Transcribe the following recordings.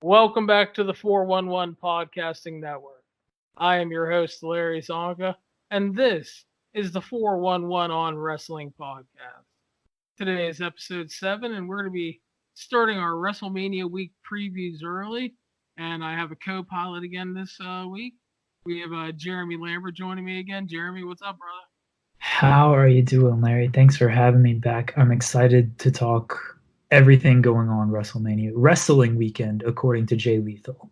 Welcome back to the 411 Podcasting Network. I am your host, Larry Csonka, and this is the 411 on Wrestling Podcast. Today is episode 7, and we're going to be starting our WrestleMania week previews early. And I have a co-pilot again this week. We have Jeremy Lambert joining me again. Jeremy, what's up, brother? How are you doing, Larry? Thanks for having me back. I'm excited to talk everything going on WrestleMania. Wrestling weekend, according to Jay Lethal.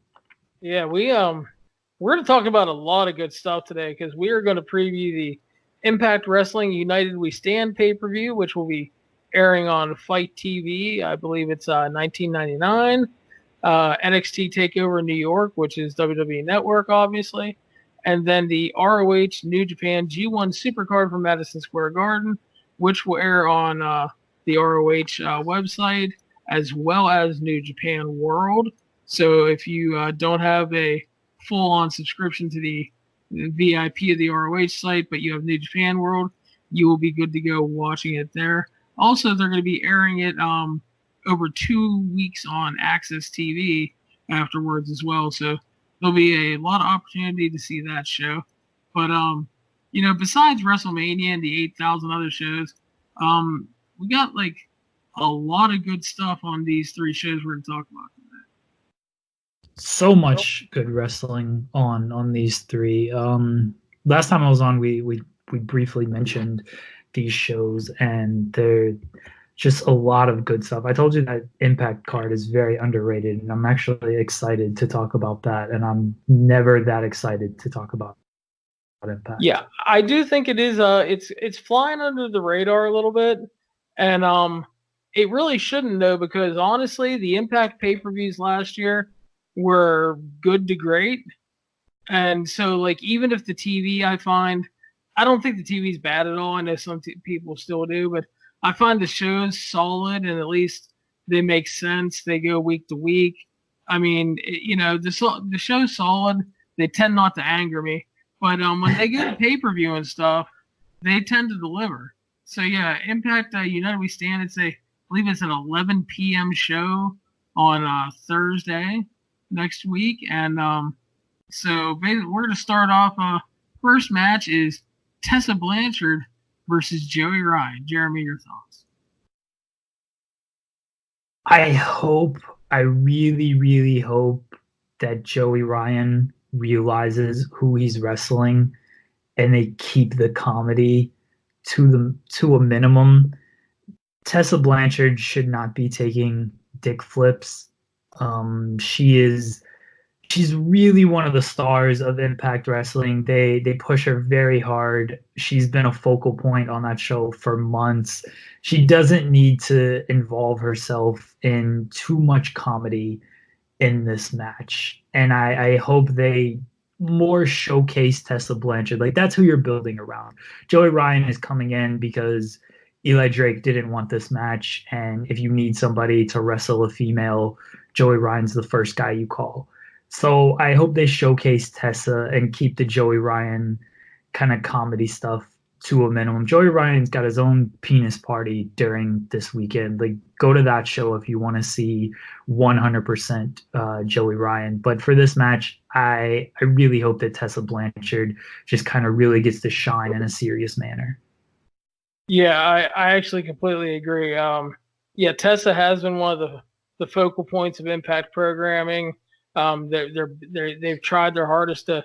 Yeah, we're going to talk about a lot of good stuff today because we are going to preview the Impact Wrestling United We Stand pay-per-view, which will be airing on Fight TV. I believe it's 1999. NXT Takeover New York, which is WWE Network, obviously. And then the ROH New Japan G1 Supercard from Madison Square Garden, which will air on the ROH website, as well as New Japan World. So if you don't have a full-on subscription to the VIP of the ROH site, but you have New Japan World, you will be good to go watching it there. Also, they're going to be airing it over 2 weeks on Access TV afterwards as well. So there'll be a lot of opportunity to see that show. But, besides WrestleMania and the 8,000 other shows, we got like a lot of good stuff on these 3 shows we're going to talk about today. So much good wrestling on these 3. Last time I was on, we briefly mentioned these shows, and they're just a lot of good stuff. I told you that Impact card is very underrated, and I'm actually excited to talk about that, and I'm never that excited to talk about Impact. Yeah, I do think it is. It's flying under the radar a little bit, and it really shouldn't though, because honestly, the Impact pay-per-views last year were good to great, and so like even if the TV, I don't think the TV is bad at all. I know some people still do, but I find the shows solid, and at least they make sense. They go week to week. I mean, the show's solid. They tend not to anger me, but when they go to pay-per-view and stuff, they tend to deliver. So yeah, Impact United We Stand. I believe it's an 11 p.m. show on Thursday next week, and so basically we're going to start off. First match is Tessa Blanchard versus Joey Ryan. Jeremy, your thoughts? I really, really hope that Joey Ryan realizes who he's wrestling and they keep the comedy to a minimum. Tessa Blanchard should not be taking dick flips. She's really one of the stars of Impact Wrestling. They push her very hard. She's been a focal point on that show for months. She doesn't need to involve herself in too much comedy in this match. And I hope they more showcase Tessa Blanchard. Like, that's who you're building around. Joey Ryan is coming in because Eli Drake didn't want this match. And if you need somebody to wrestle a female, Joey Ryan's the first guy you call. So I hope they showcase Tessa and keep the Joey Ryan kind of comedy stuff to a minimum. Joey Ryan's got his own penis party during this weekend. Like, go to that show if you want to see 100% Joey Ryan. But for this match, I really hope that Tessa Blanchard just kind of really gets to shine in a serious manner. Yeah, I actually completely agree. Tessa has been one of the focal points of Impact programming. They've tried their hardest to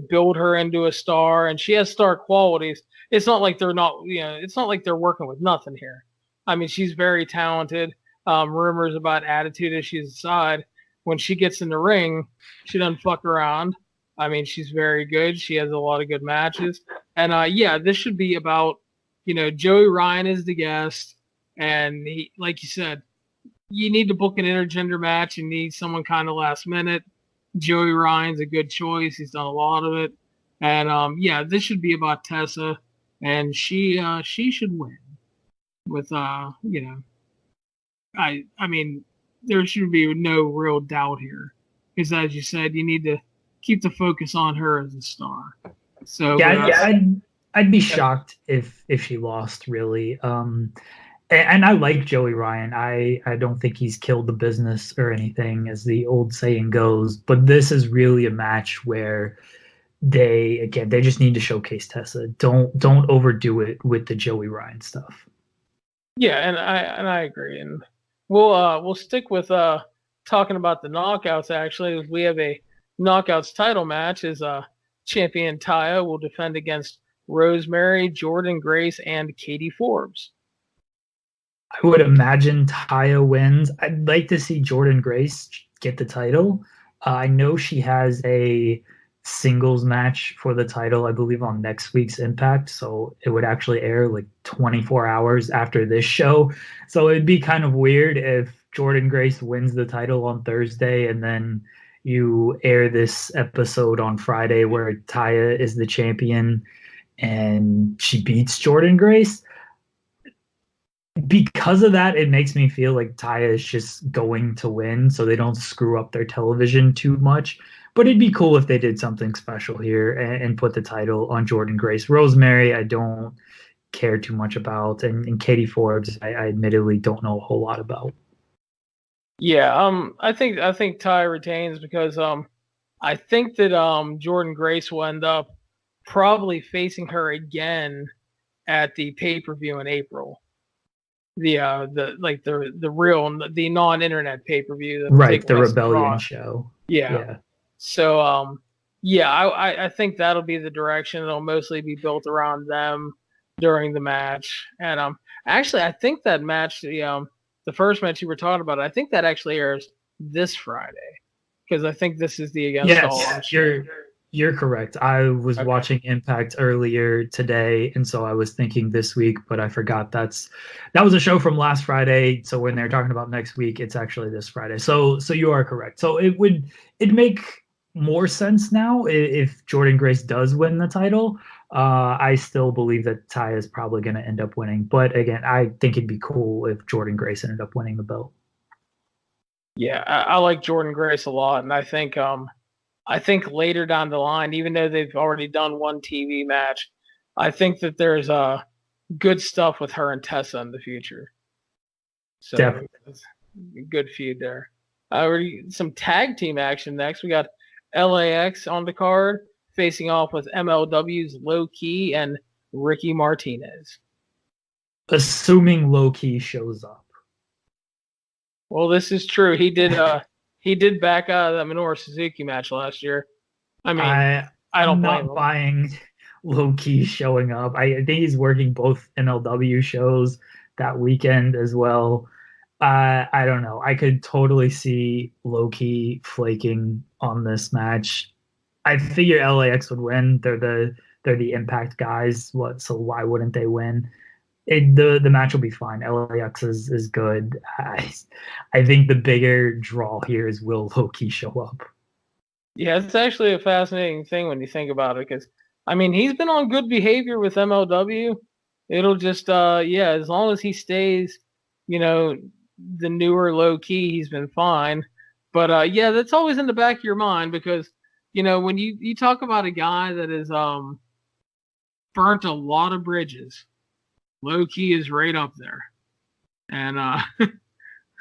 build her into a star, and she has star qualities. It's not like they're not, it's not like they're working with nothing here. I mean, she's very talented. Rumors about attitude issues aside, when she gets in the ring, she doesn't fuck around. I mean, she's very good. She has a lot of good matches, and this should be about, Joey Ryan is the guest, and he, like you said, you need to book an intergender match. You need someone kind of last minute. Joey Ryan's a good choice. He's done a lot of it. And this should be about Tessa, and she should win. With I mean, there should be no real doubt here, because as you said, you need to keep the focus on her as a star. So I'd be shocked if she lost, really. And I like Joey Ryan. I don't think he's killed the business or anything, as the old saying goes. But this is really a match where they just need to showcase Tessa. Don't overdo it with the Joey Ryan stuff. Yeah, and I agree. And we'll stick with talking about the knockouts. Actually, we have a knockouts title match. Is champion Taya will defend against Rosemary, Jordan Grace, and Katie Forbes. I would imagine Taya wins. I'd like to see Jordan Grace get the title. I know she has a singles match for the title, I believe, on next week's Impact. So it would actually air like 24 hours after this show. So it'd be kind of weird if Jordan Grace wins the title on Thursday and then you air this episode on Friday where Taya is the champion and she beats Jordan Grace. Because of that, it makes me feel like Taya is just going to win so they don't screw up their television too much. But it'd be cool if they did something special here and put the title on Jordan Grace. Rosemary, I don't care too much about. And Katie Forbes, I admittedly don't know a whole lot about. Yeah, I think Taya retains because I think that Jordan Grace will end up probably facing her again at the pay-per-view in April. The non-internet pay-per-view, right? The Rebellion show. Yeah. So I think that'll be the direction. It'll mostly be built around them during the match. And actually, I think that match, the first match you were talking about, I think that actually airs this Friday because I think this is the Against All. Yes, you're correct. I was watching Impact earlier today, and so I was thinking this week, but I forgot that was a show from last Friday. So when they're talking about next week, it's actually this Friday. So you are correct. So it'd make more sense now if Jordan Grace does win the title. I still believe that Taya is probably going to end up winning, but again, I think it'd be cool if Jordan Grace ended up winning the belt. Yeah, I like Jordan Grace a lot, and I think later down the line, even though they've already done one TV match, I think that there's good stuff with her and Tessa in the future. So definitely. Good feud there. Some tag team action next. We got LAX on the card facing off with MLW's Low Key and Ricky Martinez. Assuming Low Key shows up. Well, this is true. He did back out of that Minoru Suzuki match last year. I mean, I don't blame him. I'm not buying Low Key showing up. I think he's working both MLW shows that weekend as well. I don't know. I could totally see Low Key flaking on this match. I figure LAX would win. They're the Impact guys. So why wouldn't they win? The match will be fine. LAX is good. I think the bigger draw here is will Low Key show up. Yeah, it's actually a fascinating thing when you think about it because, I mean, he's been on good behavior with MLW. It'll just, as long as he stays, the newer Low Key, he's been fine. But, that's always in the back of your mind because, when you talk about a guy that has burnt a lot of bridges, Low Key is right up there. And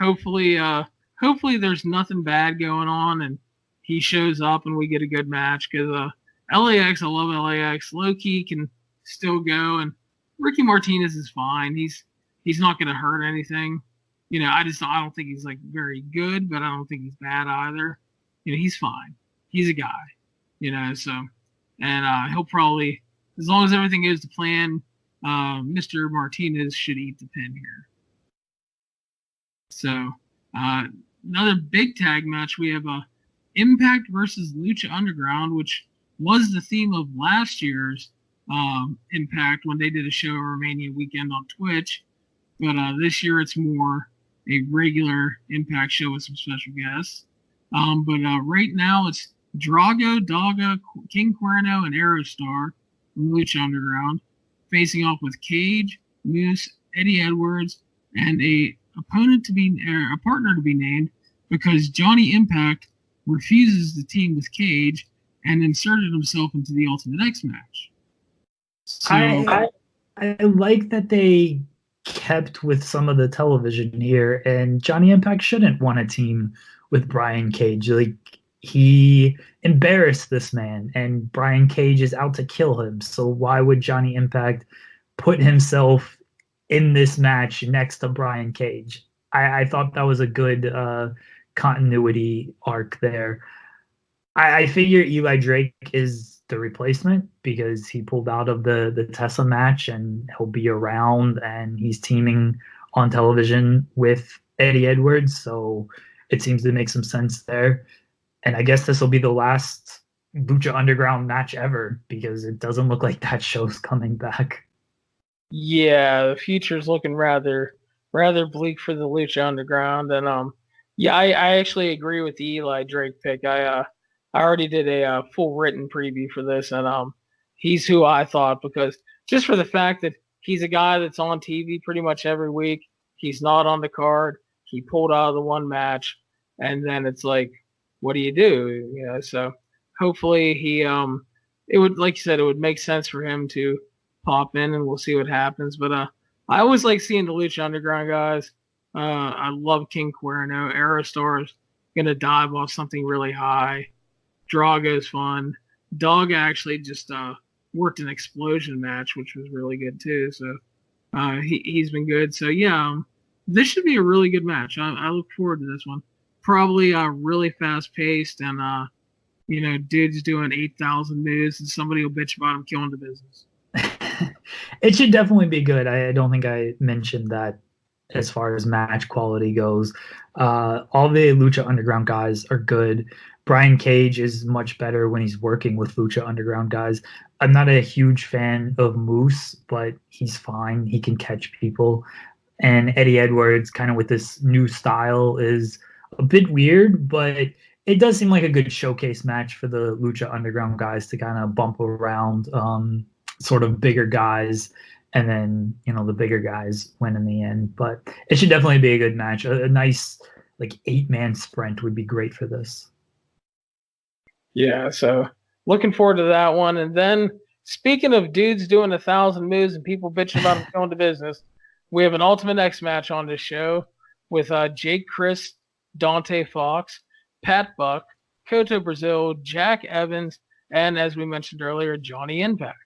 hopefully there's nothing bad going on and he shows up and we get a good match because LAX, I love LAX. Low Key can still go and Ricky Martinez is fine. He's not going to hurt anything. I don't think he's like very good, but I don't think he's bad either. He's fine. He's a guy, so, and he'll probably, as long as everything goes to plan, Mr. Martinez should eat the pin here. So, another big tag match, we have Impact versus Lucha Underground, which was the theme of last year's Impact when they did a show WrestleMania weekend on Twitch. But this year it's more a regular Impact show with some special guests. But right now it's Drago, Daga, King Cuerno, and Aerostar from Lucha Underground facing off with Cage, Moose, Eddie Edwards, and a partner to be named because Johnny Impact refuses to team with Cage and inserted himself into the Ultimate X match. So, I like that they kept with some of the television here, and Johnny Impact shouldn't want a team with Brian Cage. Like, he embarrassed this man, and Brian Cage is out to kill him. So why would Johnny Impact put himself in this match next to Brian Cage? I thought that was a good continuity arc there. I figure Eli Drake is the replacement because he pulled out of the Tessa match, and he'll be around, and he's teaming on television with Eddie Edwards. So it seems to make some sense there. And I guess this will be the last Lucha Underground match ever because it doesn't look like that show's coming back. Yeah, the future's looking rather bleak for the Lucha Underground. And yeah, I actually agree with the Eli Drake pick. I already did a full written preview for this, and he's who I thought, because just for the fact that he's a guy that's on TV pretty much every week. He's not on the card. He pulled out of the one match, and then it's like, what do? You know, so hopefully he it would, like you said, it would make sense for him to pop in, and we'll see what happens. But I always like seeing the Lucha Underground guys. I love King Cuerno. Aerostar's gonna dive off something really high. Drago's fun. Dog actually just worked an explosion match, which was really good too. So he's been good. So yeah, this should be a really good match. I look forward to this one. Probably really fast paced, and you know, dude's doing 8,000 moves, and somebody will bitch about him killing the business. It should definitely be good. I don't think I mentioned that as far as match quality goes. All the Lucha Underground guys are good. Brian Cage is much better when he's working with Lucha Underground guys. I'm not a huge fan of Moose, but he's fine. He can catch people. And Eddie Edwards, kind of with this new style, is a bit weird, but it does seem like a good showcase match for the Lucha Underground guys to kind of bump around sort of bigger guys, and then, you know, the bigger guys win in the end. But it should definitely be a good match. A nice, like, 8-man sprint would be great for this. Yeah, so looking forward to that one. And then, speaking of dudes doing 1,000 moves and people bitching about them going to business, we have an Ultimate X match on this show with Jake Crist, Dante Fox, Pat Buck, Koto Brazil, Jack Evans, and, as we mentioned earlier, Johnny Impact.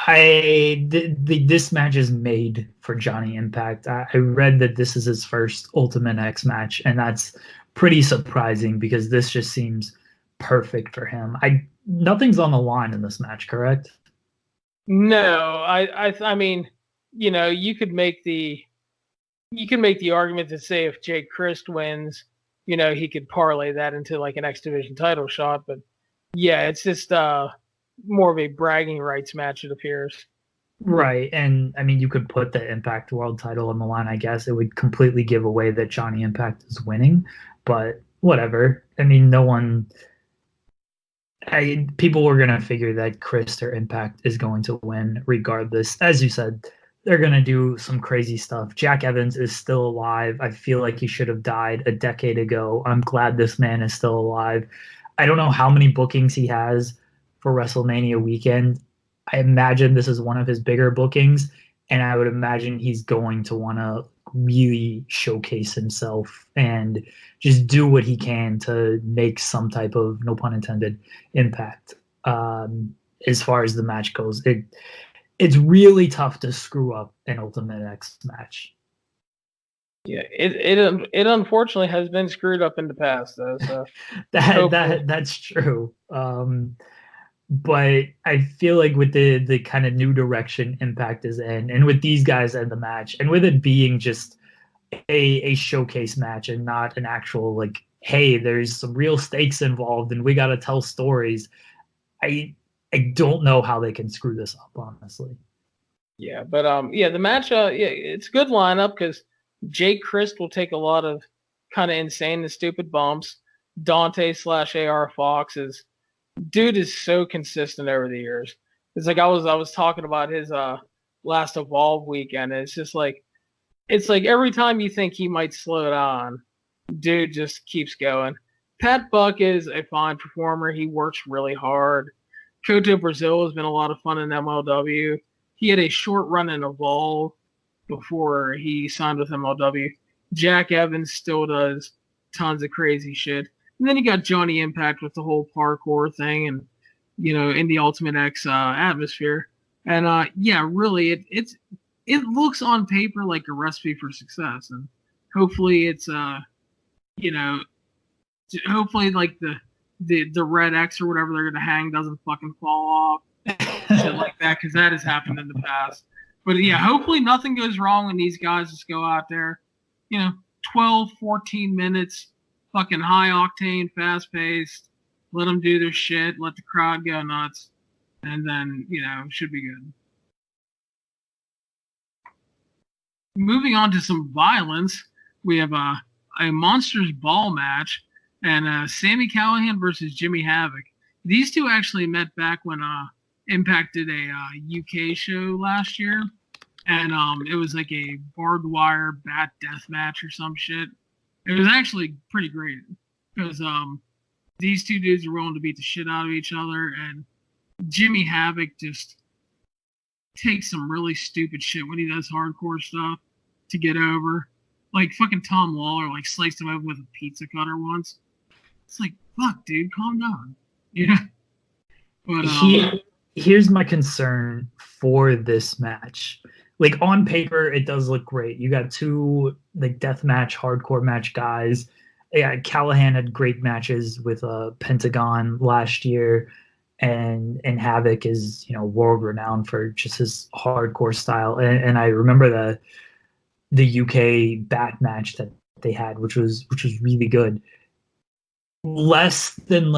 This match is made for Johnny Impact. I read that this is his first Ultimate X match, and that's pretty surprising because this just seems perfect for him. Nothing's on the line in this match, correct? No, I mean, you know, you could make the argument to say if Jake Crist wins, you know, he could parlay that into like an X Division title shot. But yeah, it's just more of a bragging rights match, it appears. Right. And I mean, you could put the Impact World title on the line, I guess. It would completely give away that Johnny Impact is winning, but whatever. I mean, people were going to figure that Crist or Impact is going to win regardless. As you said, they're going to do some crazy stuff. Jack Evans is still alive. I feel like he should have died a decade ago. I'm glad this man is still alive. I don't know how many bookings he has for WrestleMania weekend. I imagine this is one of his bigger bookings, and I would imagine he's going to want to really showcase himself and just do what he can to make some type of, no pun intended, impact. As far as the match goes, it's really tough to screw up an Ultimate X match. Yeah, it unfortunately has been screwed up in the past, though. So that's true. But I feel like with the kind of new direction Impact is in, and with these guys in the match, and with it being just a showcase match and not an actual, like, hey, there's some real stakes involved and we got to tell stories, I don't know how they can screw this up, honestly. Yeah, but the match, it's a good lineup because Jake Crist will take a lot of kind of insane and stupid bumps. Dante/AR Fox dude is so consistent over the years. It's like I was talking about his last Evolve weekend. And it's like every time you think he might slow down, dude just keeps going. Pat Buck is a fine performer. He works really hard. Koto Brazil has been a lot of fun in MLW. he had a short run in Evolve before he signed with MLW. Jack Evans still does tons of crazy shit. And then you got Johnny Impact with the whole parkour thing and, in the Ultimate X atmosphere. And, really, it looks on paper like a recipe for success. And hopefully it's, hopefully like the red X or whatever they're going to hang doesn't fucking fall off. Shit like that, because that has happened in the past. But, yeah, hopefully nothing goes wrong when these guys just go out there, 12, 14 minutes, fucking high octane, fast paced. Let them do their shit. Let the crowd go nuts. And then, should be good. Moving on to some violence, we have a Monsters Ball match and Sami Callihan versus Jimmy Havoc. These two actually met back when Impact did a UK show last year. And it was like a barbed wire bat death match or some shit. It was actually pretty great because these two dudes are willing to beat the shit out of each other, and Jimmy Havoc just takes some really stupid shit when he does hardcore stuff to get over. Like fucking Tom Lawler sliced him open with a pizza cutter once. It's like, fuck, dude, calm down. But here's my concern for this match. Like on paper, it does look great. You got two deathmatch, hardcore match guys. Yeah, Callahan had great matches with Pentagon last year, and Havoc is world renowned for just his hardcore style. And I remember the UK bat match that they had, which was really good. Less than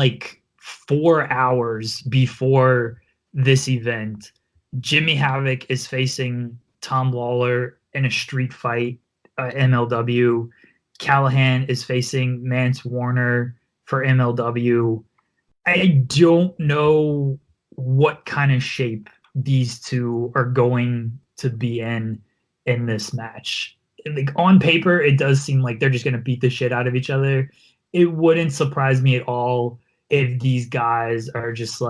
4 hours before this event, Jimmy Havoc is facing Tom Lawler in a street fight, MLW. Callahan is facing Mance Warner for MLW. I don't know what kind of shape these two are going to be in this match. On paper, it does seem like they're just going to beat the shit out of each other. It wouldn't surprise me at all if these guys are just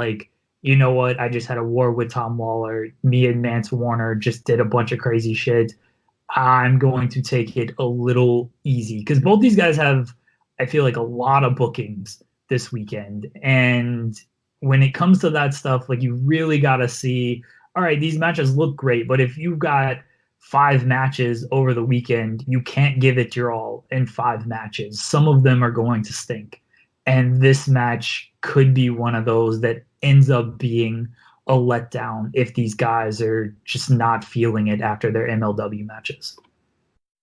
you know what? I just had a war with Tom Lawler. Me and Mance Warner just did a bunch of crazy shit. I'm going to take it a little easy because both these guys have, I feel a lot of bookings this weekend. And when it comes to that stuff, you really got to see, all right, these matches look great, but if you've got 5 matches over the weekend, you can't give it your all in 5 matches. Some of them are going to stink. And this match could be one of those that ends up being a letdown if these guys are just not feeling it after their MLW matches.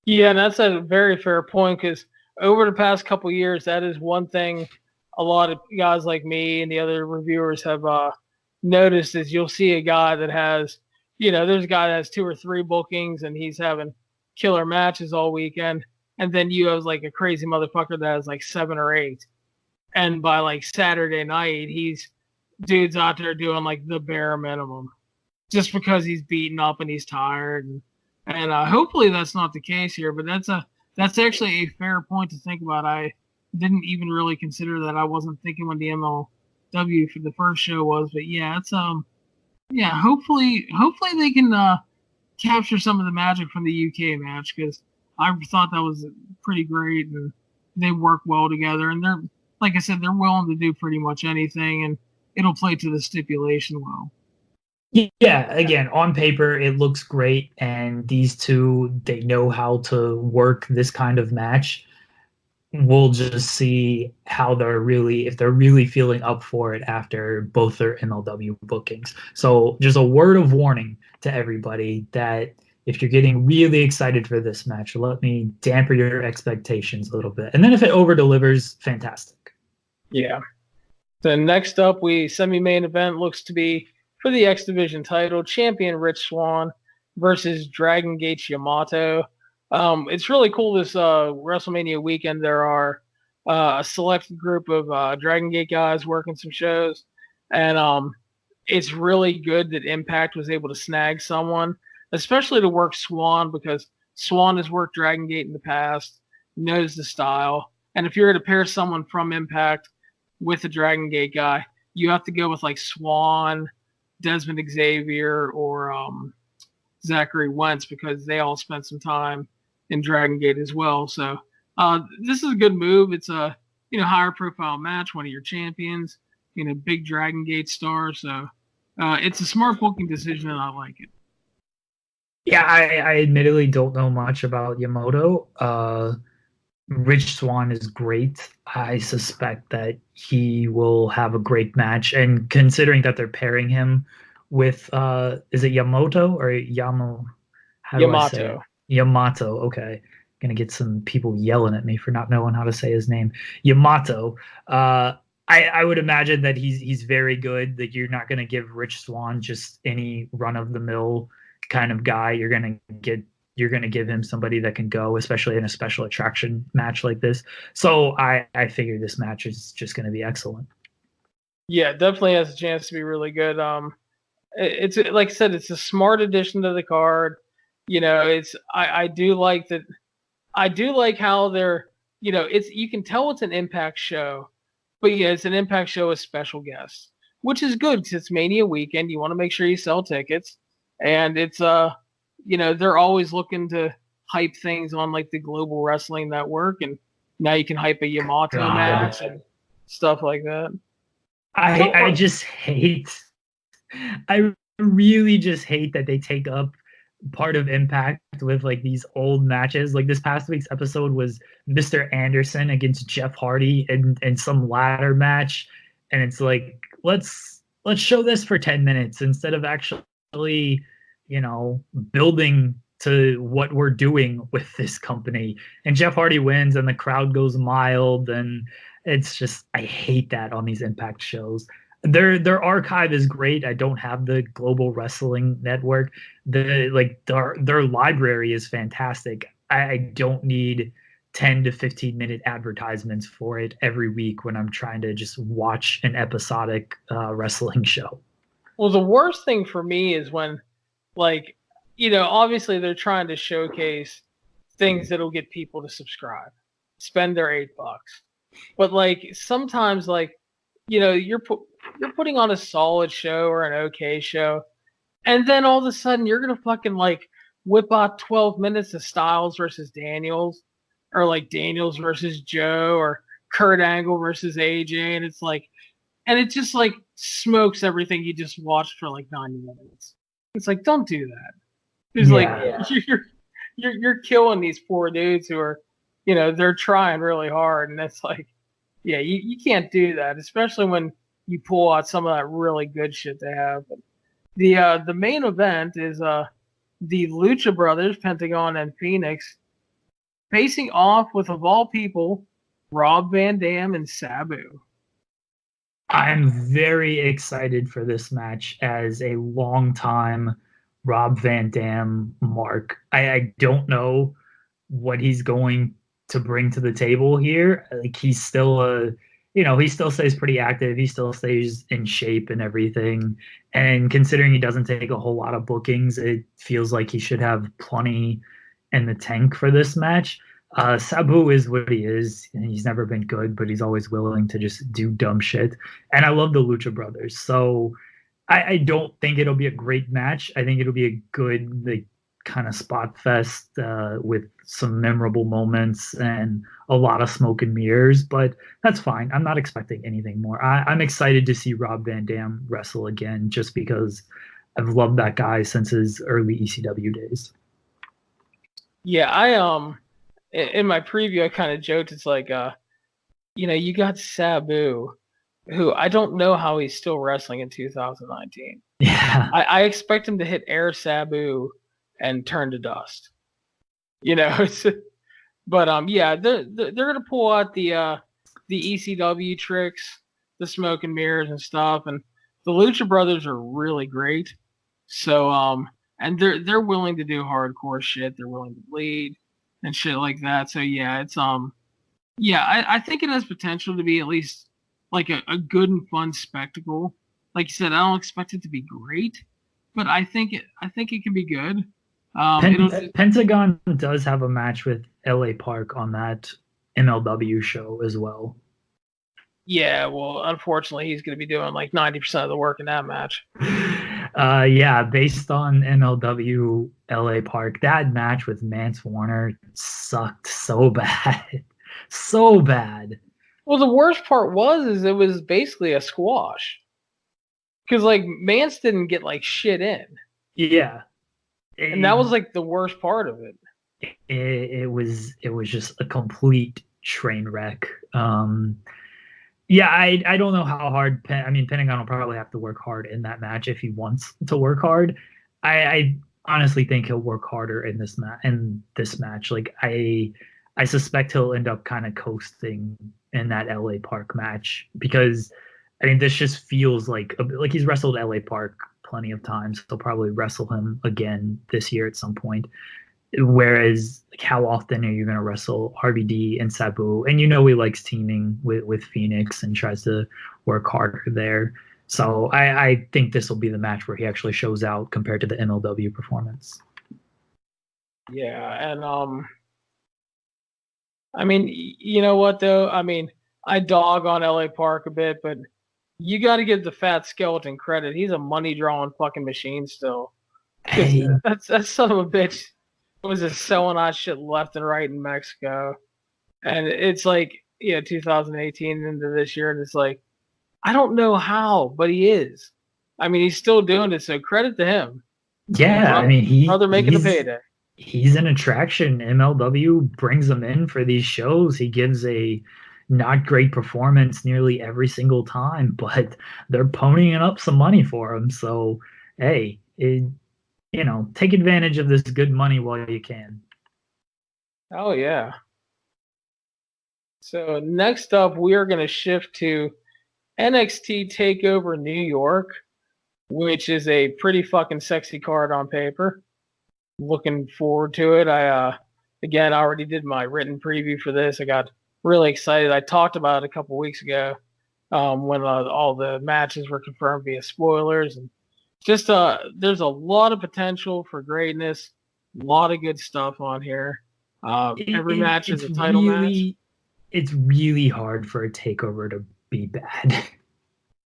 Yeah, and that's a very fair point because over the past couple of years, that is one thing a lot of guys like me and the other reviewers have noticed is you'll see a guy that has, there's a guy that has 2 or 3 bookings and he's having killer matches all weekend. And then you have a crazy motherfucker that has 7 or 8. And by Saturday night, dude's out there doing the bare minimum just because he's beaten up and he's tired. And hopefully that's not the case here, but that's actually a fair point to think about. I didn't even really consider that. I wasn't thinking when the MLW for the first show was, but yeah, it's hopefully they can capture some of the magic from the UK match because I thought that was pretty great and they work well together and they're, like I said, they're willing to do pretty much anything and it'll play to the stipulation well. Yeah, again, on paper, it looks great. And these two, they know how to work this kind of match. We'll just see how if they're really feeling up for it after both their MLW bookings. So just a word of warning to everybody that if you're getting really excited for this match, let me damper your expectations a little bit. And then if it over-delivers, fantastic. Yeah. Then next up, semi-main event looks to be for the X Division title, champion Rich Swann versus Dragon Gate Yamato. It's really cool this WrestleMania weekend. There are a select group of Dragon Gate guys working some shows. And it's really good that Impact was able to snag someone, especially to work Swann because Swann has worked Dragon Gate in the past, knows the style. And if you're to pair someone from Impact with a Dragon Gate guy, you have to go with Swann, Desmond Xavier or Zachary Wentz, because they all spent some time in Dragon Gate as well. So this is a good move. It's a higher profile match, one of your champions, big Dragon Gate star. So it's a smart booking decision, and I like it. Yeah, I admittedly don't know much about Yamato. Rich Swann is great. I suspect that he will have a great match. And considering that they're pairing him with, is it Yamato or Yamo? How do I say it? Yamato. Okay. Gonna get some people yelling at me for not knowing how to say his name. Yamato. I would imagine that he's very good. That you're not gonna give Rich Swann just any run of the mill kind of guy. You're gonna give him somebody that can go, especially in a special attraction match like this. So I figure this match is just gonna be excellent. Yeah, definitely has a chance to be really good. It's like I said, it's a smart addition to the card. I do like that. I do like how they're, you can tell it's an Impact show, but yeah, it's an Impact show with special guests, which is good because it's Mania weekend. You want to make sure you sell tickets, and it's they're always looking to hype things on like the Global Wrestling Network, and now you can hype a Yamato match and stuff like that. I really just hate that they take up part of Impact with like these old matches. Like this past week's episode was Mr. Anderson against Jeff Hardy and some ladder match, and it's like let's show this for 10 minutes instead of actually building to what we're doing with this company. And Jeff Hardy wins and the crowd goes mild, and it's just, I hate that on these Impact shows. Their archive is great. I don't have the Global Wrestling Network. Their library is fantastic. I don't need 10 to 15 minute advertisements for it every week when I'm trying to just watch an episodic wrestling show. Well, the worst thing for me is when, obviously they're trying to showcase things that'll get people to subscribe, spend their $8. But sometimes you're putting on a solid show or an okay show, and then all of a sudden you're gonna fucking whip out 12 minutes of Styles versus Daniels, or Daniels versus Joe, or Kurt Angle versus AJ, and it just smokes everything you just watched for 90 minutes. It's don't do that. It's you're killing these poor dudes who are, they're trying really hard, and it's yeah, you can't do that, especially when you pull out some of that really good shit they have. But the main event is the Lucha Brothers, Pentagon and Phoenix, facing off with, of all people, Rob Van Dam and Sabu. I'm very excited for this match as a longtime Rob Van Dam mark. I don't know what he's going to bring to the table here. He's still he still stays pretty active. He still stays in shape and everything. And considering he doesn't take a whole lot of bookings, it feels like he should have plenty in the tank for this match. Sabu is what he is, and he's never been good, but he's always willing to just do dumb shit. And I love the Lucha Brothers. So I don't think it'll be a great match. I think it'll be a good kind of spot fest with some memorable moments and a lot of smoke and mirrors, but that's fine. I'm not expecting anything more. I'm excited to see Rob Van Dam wrestle again, just because I've loved that guy since his early ECW days. Yeah, I in my preview I kind of joked, it's you got Sabu, who I don't know how he's still wrestling in 2019. Yeah, I expect him to hit Air Sabu and turn to dust. But yeah, they're gonna pull out the ECW tricks, the smoke and mirrors and stuff, and the Lucha Brothers are really great. So and they're willing to do hardcore shit. They're willing to bleed and shit like that. So yeah, it's I think it has potential to be at least a good and fun spectacle. Like you said, I don't expect it to be great, but I think it can be good. Pentagon does have a match with LA Park on that MLW show as well. Yeah, well, unfortunately, he's going to be doing 90% of the work in that match. Yeah, based on MLW LA Park, that match with Mance Warner sucked so bad. So bad. Well, the worst part is it was basically a squash. Because, like, Mance didn't get, like, shit in. Yeah. And that was, like, the worst part of it. It was just a complete train wreck. Yeah, I don't know how hard. Pentagon will probably have to work hard in that match if he wants to work hard. I honestly think he'll work harder in this match. Like I suspect he'll end up kind of coasting in that LA Park match because this just feels like he's wrestled LA Park plenty of times. He'll probably wrestle him again this year at some point. Whereas, like, how often are you going to wrestle RVD and Sabu? And he likes teaming with Phoenix and tries to work harder there. So I think this will be the match where he actually shows out compared to the MLW performance. Yeah, and you know what though? I dog on LA Park a bit, but you got to give the fat skeleton credit. He's a money drawing fucking machine still. Hey. That son of a bitch was just selling out shit left and right in Mexico. And it's like, 2018 into this year, and it's like, I don't know how, but he is. He's still doing it, so credit to him. Yeah, brother making a payday. He's an attraction. MLW brings him in for these shows. He gives a not great performance nearly every single time, but they're ponying up some money for him. So, hey, take advantage of this good money while you can. Oh, yeah. So next up, we are going to shift to NXT Takeover New York, which is a pretty fucking sexy card on paper. Looking forward to it. I already did my written preview for this. I got really excited. I talked about it a couple weeks ago when all the matches were confirmed via spoilers, and just there's a lot of potential for greatness. A lot of good stuff on here. Every match is a title match. It's really hard for a takeover to be bad.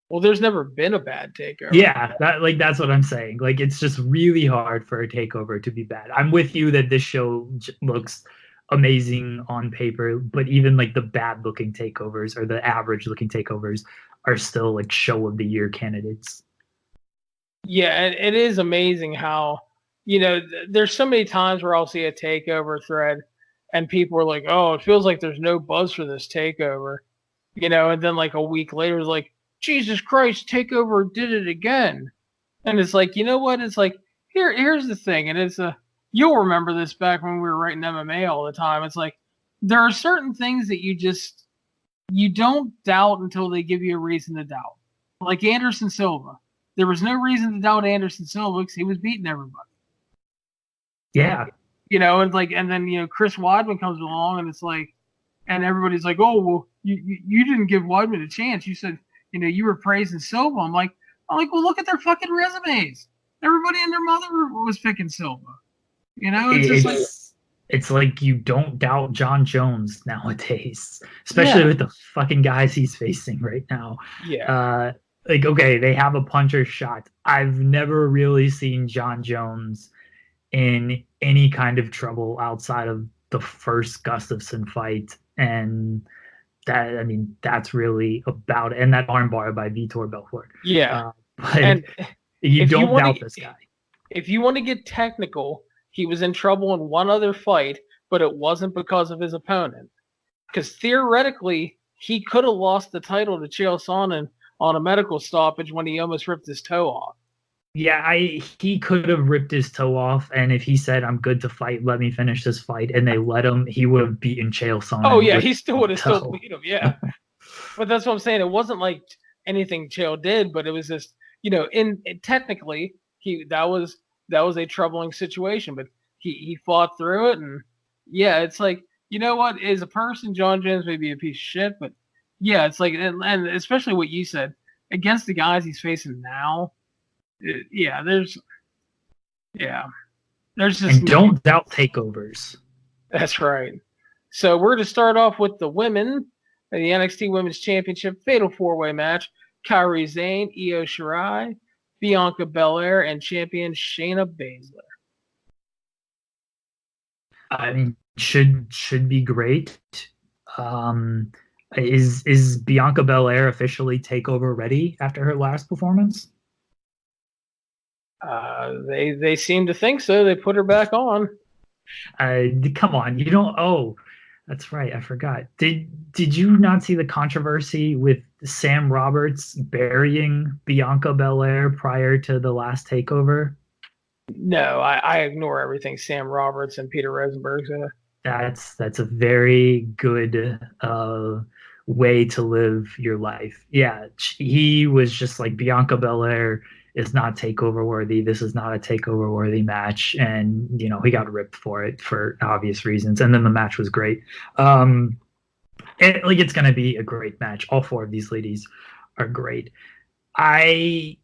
Well, there's never been a bad takeover. Yeah, that's what I'm saying. Like, it's just really hard for a takeover to be bad. I'm with you that this show looks amazing on paper, but even like the bad looking takeovers or the average looking takeovers are still like show of the year candidates. Yeah, and it is amazing how, there's so many times where I'll see a takeover thread and people are like, oh, it feels like there's no buzz for this takeover, and then like a week later, it's like, Jesus Christ, takeover did it again. And it's like, you know what? It's like, here's the thing. And it's you'll remember this back when we were writing MMA all the time. It's like, there are certain things that you don't doubt until they give you a reason to doubt. Like Anderson Silva. There was no reason to doubt Anderson Silva because he was beating everybody. Yeah. And then Chris Weidman comes along and it's like, and everybody's like, oh, well, you didn't give Weidman a chance. You said, you were praising Silva. I'm like, well, look at their fucking resumes. Everybody and their mother was picking Silva. It's like you don't doubt John Jones nowadays, especially with the fucking guys he's facing right now. Yeah. Okay, they have a puncher shot. I've never really seen John Jones in any kind of trouble outside of the first Gustafsson fight, and that's really about it. And that armbar by Vitor Belfort. Yeah. But you don't doubt this guy. If you want to get technical, he was in trouble in one other fight, but it wasn't because of his opponent. Because theoretically, he could have lost the title to Chael Sonnen on a medical stoppage when he almost ripped his toe off. Yeah, he could have ripped his toe off, and if he said, I'm good to fight, let me finish this fight, and they let him, he would have beaten Chael Sonnen. Oh, yeah, he still would have still beat him, yeah. But that's what I'm saying. It wasn't like anything Chael did, but it was just, technically, that was a troubling situation, but he fought through it, and yeah, it's like, you know what, as a person, John Jones may be a piece of shit, but yeah, it's like, and especially what you said, against the guys he's facing now, there's just, and don't doubt takeovers. That's right. So we're going to start off with the women, the NXT Women's Championship Fatal 4-Way match. Kairi Sane, Io Shirai, Bianca Belair and champion Shayna Baszler. I mean, should be great. Is Bianca Belair officially takeover ready after her last performance? They seem to think so. They put her back on. Come on, you don't. Oh, that's right. I forgot. Did you not see the controversy with Sam Roberts burying Bianca Belair prior to the last takeover? No, I ignore everything Sam Roberts and Peter Rosenberg said. That's a very good way to live your life. Yeah, he was just like, Bianca Belair is not takeover worthy. This is not a takeover worthy match, and he got ripped for it for obvious reasons. And then the match was great. It's gonna be a great match. All four of these ladies are great. I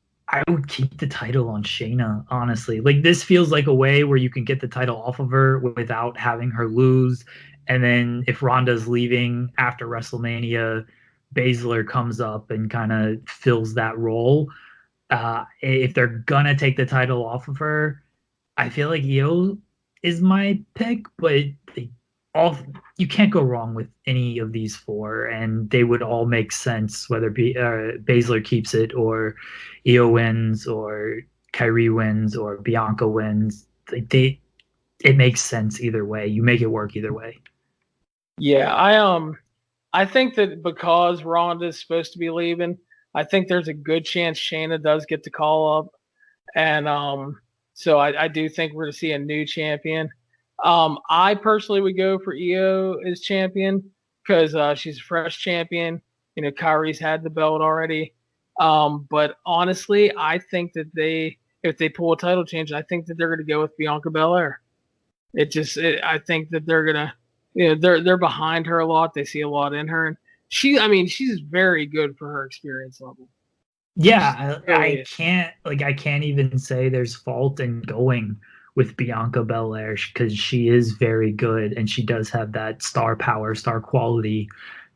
would keep the title on Shayna, honestly. Like, this feels like a way where you can get the title off of her without having her lose. And then if Ronda's leaving after WrestleMania, Baszler comes up and kind of fills that role. If they're gonna take the title off of her, I feel like Io is my pick, but you can't go wrong with any of these four, and they would all make sense whether Baszler keeps it or Io wins or Kyrie wins or Bianca wins. It makes sense either way. You make it work either way. Yeah, I think that because Ronda is supposed to be leaving, I think there's a good chance Shayna does get the call up, and so I do think we're going to see a new champion. I personally would go for Io as champion because she's a fresh champion. Kyrie's had the belt already. But honestly, I think that if they pull a title change, I think that they're going to go with Bianca Belair. I think that they're going to, they're behind her a lot. They see a lot in her, and she's very good for her experience level. Yeah, I can't even say there's fault in going with Bianca Belair because she is very good and she does have that star power, star quality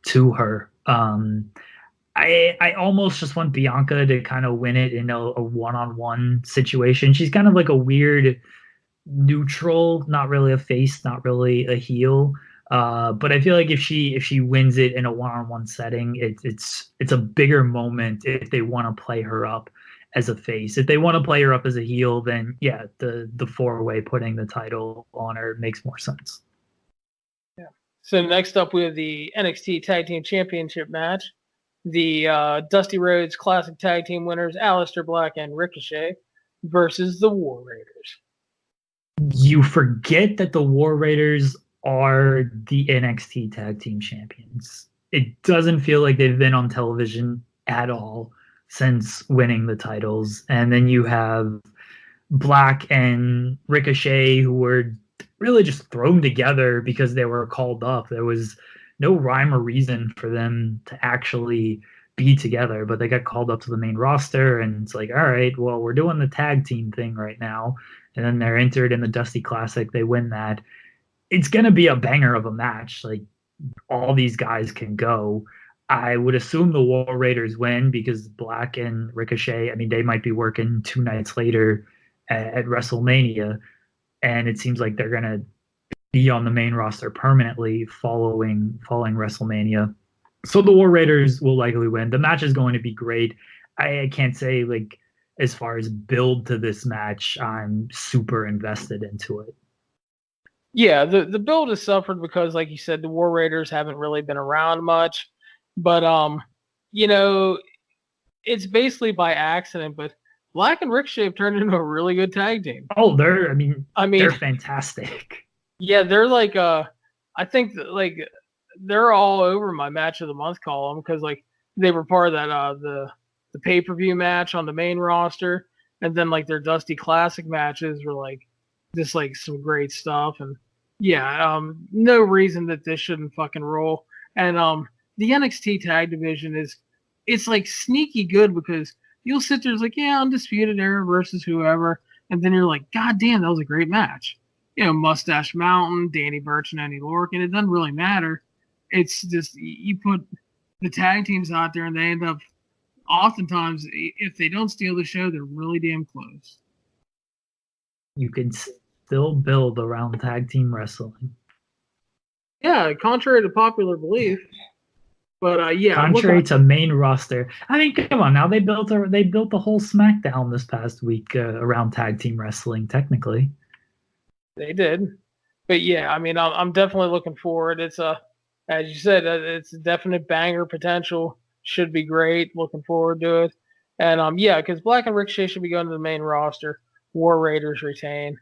to her. I almost just want Bianca to kind of win it in a one-on-one situation. She's kind of like a weird neutral, not really a face, not really a heel. But I feel like if she wins it in a one-on-one setting, it's a bigger moment if they want to play her up as a face. If they want to play her up as a heel, then yeah, the four-way putting the title on her makes more sense. Yeah. So next up, we have the NXT Tag Team Championship match. The Dusty Rhodes Classic Tag Team winners, Aleister Black and Ricochet, versus the War Raiders. You forget that the War Raiders are the NXT Tag Team Champions. It doesn't feel like they've been on television at all since winning the titles. And then you have Black and Ricochet, who were really just thrown together because they were called up. There was no rhyme or reason for them to actually be together, but they got called up to the main roster, and it's like, all right, well, we're doing the tag team thing right now. And then they're entered in the Dusty Classic. They win that. It's going to be a banger of a match. Like, all these guys can go. I would assume the War Raiders win because Black and Ricochet, they might be working 2 nights later at WrestleMania, and it seems like they're going to be on the main roster permanently following WrestleMania. So the War Raiders will likely win. The match is going to be great. I can't say, like, as far as build to this match, I'm super invested into it. Yeah, the build has suffered because, like you said, the War Raiders haven't really been around much. But, it's basically by accident. But Black and Ricochet have turned into a really good tag team. Oh, they're fantastic. Yeah, they're like, I think that, like, they're all over my match of the month column because, like, they were part of that the pay-per-view match on the main roster, and then, like, their Dusty Classic matches were like just like some great stuff. And yeah, no reason that this shouldn't fucking roll. And the NXT tag division it's like sneaky good because you'll sit there, it's like, yeah, Undisputed Era versus whoever, and then you're like, God damn, that was a great match. Mustache Mountain, Danny Burch, and Eddie Lorcan. It doesn't really matter. It's just you put the tag teams out there and they end up oftentimes, if they don't steal the show, they're really damn close. You can still build around tag team wrestling. Yeah, contrary to popular belief. But yeah, contrary to main roster. I mean, come on now. They built the whole SmackDown this past week around tag team wrestling. Technically, they did. But yeah, I mean, I'm definitely looking forward. It's as you said, it's a definite banger potential. Should be great. Looking forward to it. And yeah, because Black and Ricochet should be going to the main roster. War Raiders retain.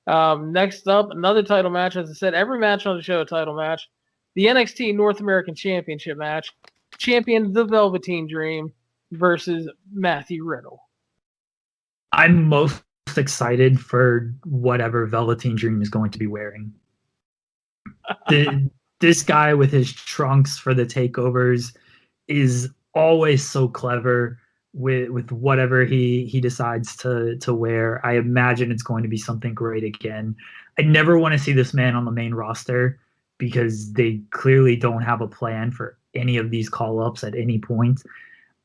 Next up, another title match. As I said, every match on the show a title match. The NXT North American Championship match. Champion The Velveteen Dream versus Matthew Riddle. I'm most excited for whatever Velveteen Dream is going to be wearing. This guy with his trunks for the takeovers is always so clever with whatever he decides to wear. I imagine it's going to be something great again. I never want to see this man on the main roster because they clearly don't have a plan for any of these call-ups at any point.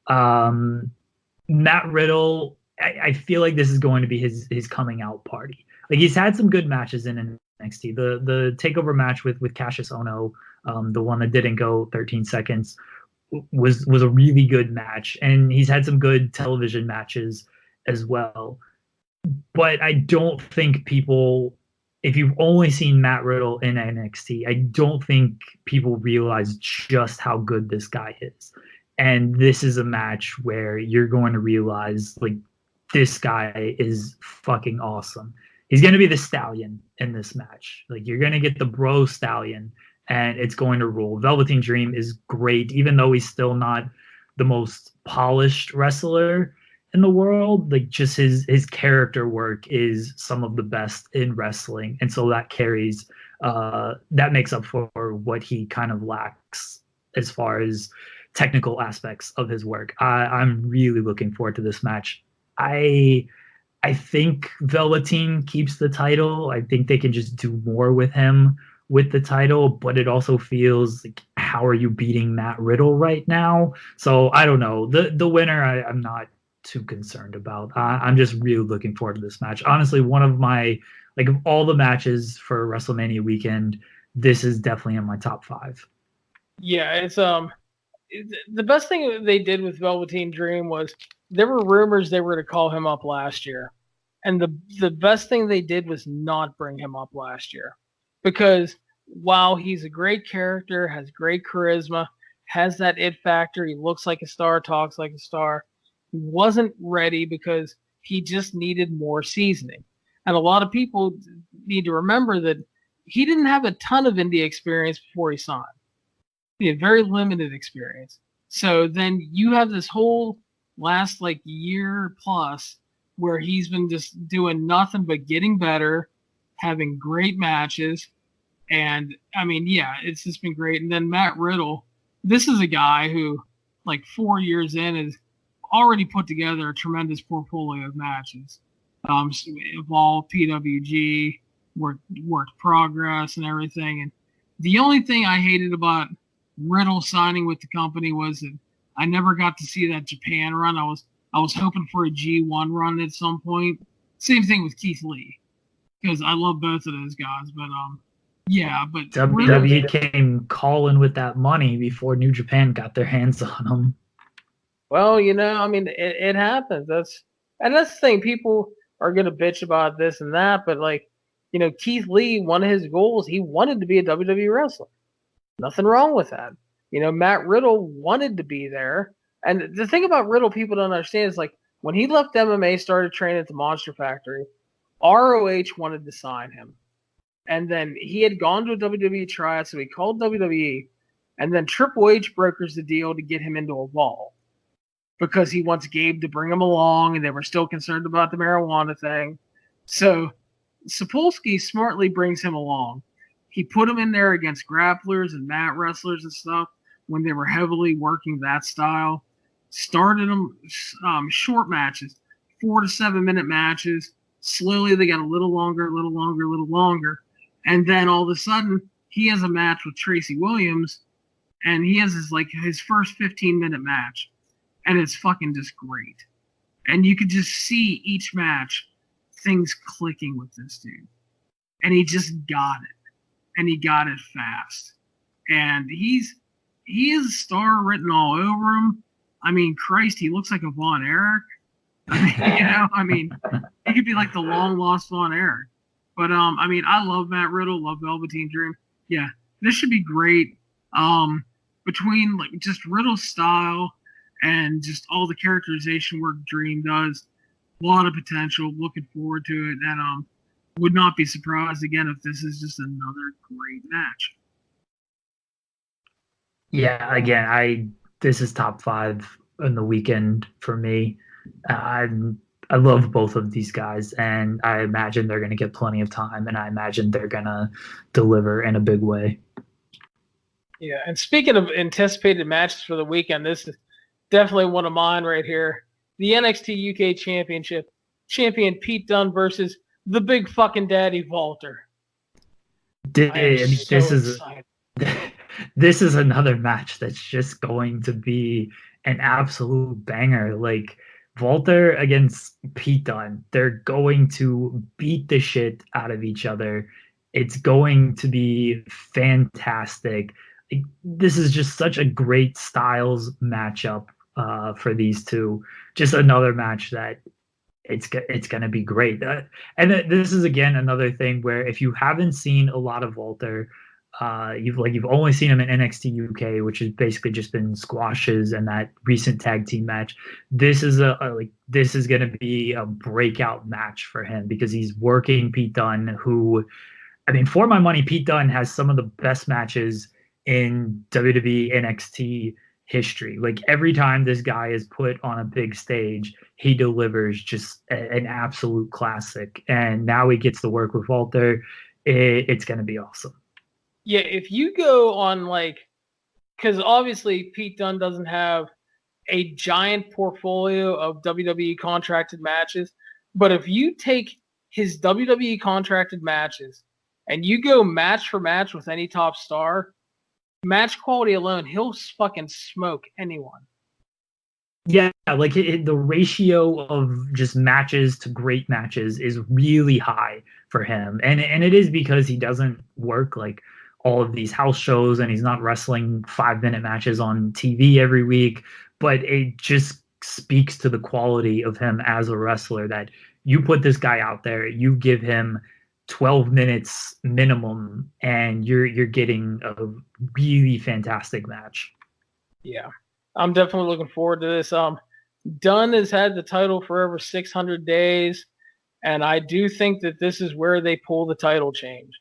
Matt Riddle, I feel like this is going to be his coming out party. Like, he's had some good matches in NXT. The takeover match with Cassius Ohno, the one that didn't go 13 seconds, was a really good match, and he's had some good television matches as well. But I don't think people, if you've only seen Matt Riddle in NXT, I don't think people realize just how good this guy is. And this is a match where you're going to realize, like, this guy is fucking awesome. He's going to be the Stallion in this match. Like, you're going to get the bro Stallion, and it's going to rule. Velveteen Dream is great, even though he's still not the most polished wrestler in the world. Like, just his character work is some of the best in wrestling, and so that carries that makes up for what he kind of lacks as far as technical aspects of his work. I'm really looking forward to this match. I think Velveteen keeps the title. I think they can just do more with him with the title, but it also feels like, how are you beating Matt Riddle right now? So I don't know. The winner, I'm not too concerned about. I'm just really looking forward to this match. Honestly, one of my, like, of all the matches for WrestleMania weekend, this is definitely in my top 5. Yeah, it's the best thing they did with Velveteen Dream was there were rumors they were to call him up last year. And the best thing they did was not bring him up last year. Because while he's a great character, has great charisma, has that it factor, he looks like a star, talks like a star, he wasn't ready because he just needed more seasoning. And a lot of people need to remember that he didn't have a ton of indie experience before he signed. He had very limited experience. So then you have this whole last, like, year plus where he's been just doing nothing but getting better, having great matches. And, I mean, yeah, it's just been great. And then Matt Riddle, this is a guy who, like, 4 years in, has already put together a tremendous portfolio of matches. Evolve, PWG, worked Progress and everything. And the only thing I hated about Riddle signing with the company was that I never got to see that Japan run. I was hoping for a G1 run at some point. Same thing with Keith Lee, because I love both of those guys. But yeah, but WWE came calling with that money before New Japan got their hands on them. Well, you know, I mean, it happens. That's the thing. People are gonna bitch about this and that, but, like, you know, Keith Lee, one of his goals, he wanted to be a WWE wrestler. Nothing wrong with that. You know, Matt Riddle wanted to be there. And the thing about Riddle people don't understand is, like, when he left MMA, started training at the Monster Factory, ROH wanted to sign him. And then he had gone to a WWE tryout, so he called WWE. And then Triple H brokers the deal to get him into Evolve because he wants Gabe to bring him along, and they were still concerned about the marijuana thing. So Sapolsky smartly brings him along. He put him in there against grapplers and mat wrestlers and stuff when they were heavily working that style. Started them short matches, 4 to 7 minute matches. Slowly they got a little longer. And then all of a sudden he has a match with Tracy Williams, and he has his first 15-minute match. and it's fucking just great. And you could just see each match, things clicking with this dude. And he just got it. And he got it fast. And he is a star written all over him. I mean, Christ, he looks like a Von Erich. I mean, he could be like the long lost Von Erich. But I mean, I love Matt Riddle, love Velveteen Dream. Yeah, this should be great. Between like just Riddle's style and just all the characterization work Dream does, a lot of potential. Looking forward to it, and would not be surprised again if this is just another great match. Yeah, again, this is top 5 in the weekend for me. I love both of these guys, and I imagine they're going to get plenty of time, and I imagine they're going to deliver in a big way. Yeah, and speaking of anticipated matches for the weekend, this is definitely one of mine right here. The NXT UK Championship champion Pete Dunne versus the big fucking daddy Walter. This is another match that's just going to be an absolute banger. Like, Walter against Pete Dunne, they're going to beat the shit out of each other. It's going to be fantastic. This is just such a great styles matchup for these two. Just another match that it's going to be great. And this is, again, another thing where if you haven't seen a lot of Walter, you've only seen him in NXT UK, which has basically just been squashes and that recent tag team match. This is this is going to be a breakout match for him because he's working Pete Dunne, who, I mean, for my money, Pete Dunne has some of the best matches in WWE NXT history. Like, every time this guy is put on a big stage, he delivers just an absolute classic. And now he gets to work with Walter. It's going to be awesome. Yeah, if you go on, because obviously Pete Dunne doesn't have a giant portfolio of WWE contracted matches, but if you take his WWE contracted matches and you go match for match with any top star, match quality alone, he'll fucking smoke anyone. Yeah, like the ratio of just matches to great matches is really high for him. And it is because he doesn't work like all of these house shows and he's not wrestling 5-minute matches on TV every week. But it just speaks to the quality of him as a wrestler that you put this guy out there, you give him 12 minutes minimum, and you're getting a really fantastic match. Yeah, I'm definitely looking forward to this. Dunne has had the title for over 600 days, and I do think that this is where they pull the title change.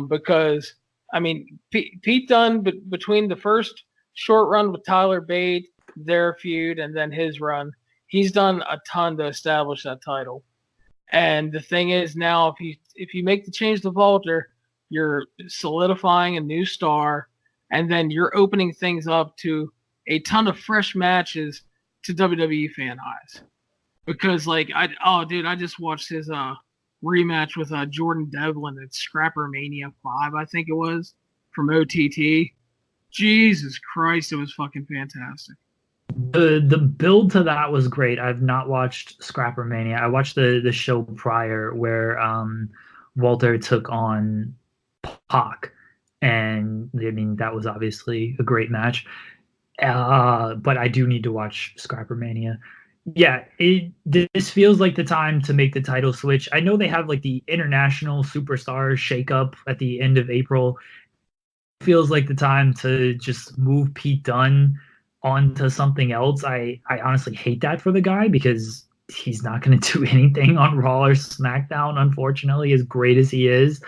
Because, I mean, Pete Dunne, between the first short run with Tyler Bate, their feud, and then his run, he's done a ton to establish that title. And the thing is, now if you make the change to Walter, you're solidifying a new star, and then you're opening things up to a ton of fresh matches to WWE fan eyes. Because I just watched his rematch with Jordan Devlin at Scrappermania 5, I think it was, from OTT. Jesus Christ, it was fucking fantastic. The build to that was great. I've not watched Scrappermania. I watched the show prior where Walter took on Pac, and I mean that was obviously a great match. But I do need to watch Scrappermania. Yeah, this feels like the time to make the title switch. I know they have like the international superstars shakeup at the end of April. It feels like the time to just move Pete Dunne onto something else. I honestly hate that for the guy because he's not going to do anything on Raw or SmackDown, unfortunately, as great as he is.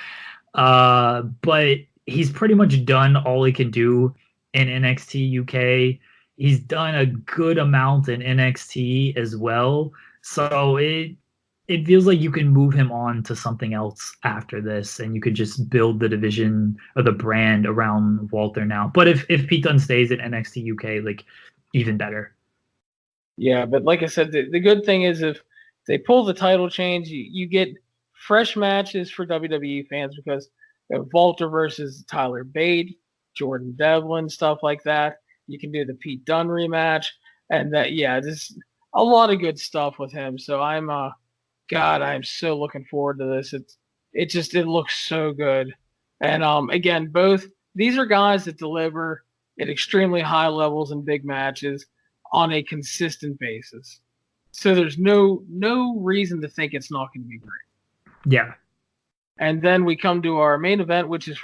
But he's pretty much done all he can do in NXT UK. He's done a good amount in NXT as well. So it feels like you can move him on to something else after this, and you could just build the division or the brand around Walter now. But if Pete Dunne stays at NXT UK, like, even better. Yeah, but like I said, the good thing is if they pull the title change, you get fresh matches for WWE fans because Walter versus Tyler Bate, Jordan Devlin, stuff like that. You can do the Pete Dunne rematch. And just a lot of good stuff with him. So I'm so looking forward to this. It looks so good. And again, both these are guys that deliver at extremely high levels in big matches on a consistent basis. So there's no reason to think it's not going to be great. Yeah. And then we come to our main event, which is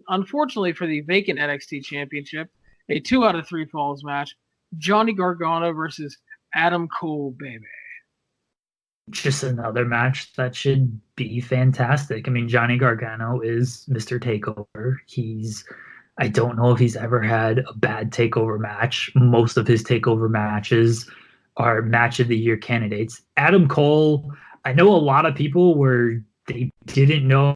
unfortunately for the vacant NXT Championship, a 2 out of 3 falls match. Johnny Gargano versus Adam Cole, baby. Just another match that should be fantastic. I mean, Johnny Gargano is Mr. Takeover. I don't know if he's ever had a bad takeover match. Most of his takeover matches are match of the year candidates. Adam Cole, I know a lot of people they didn't know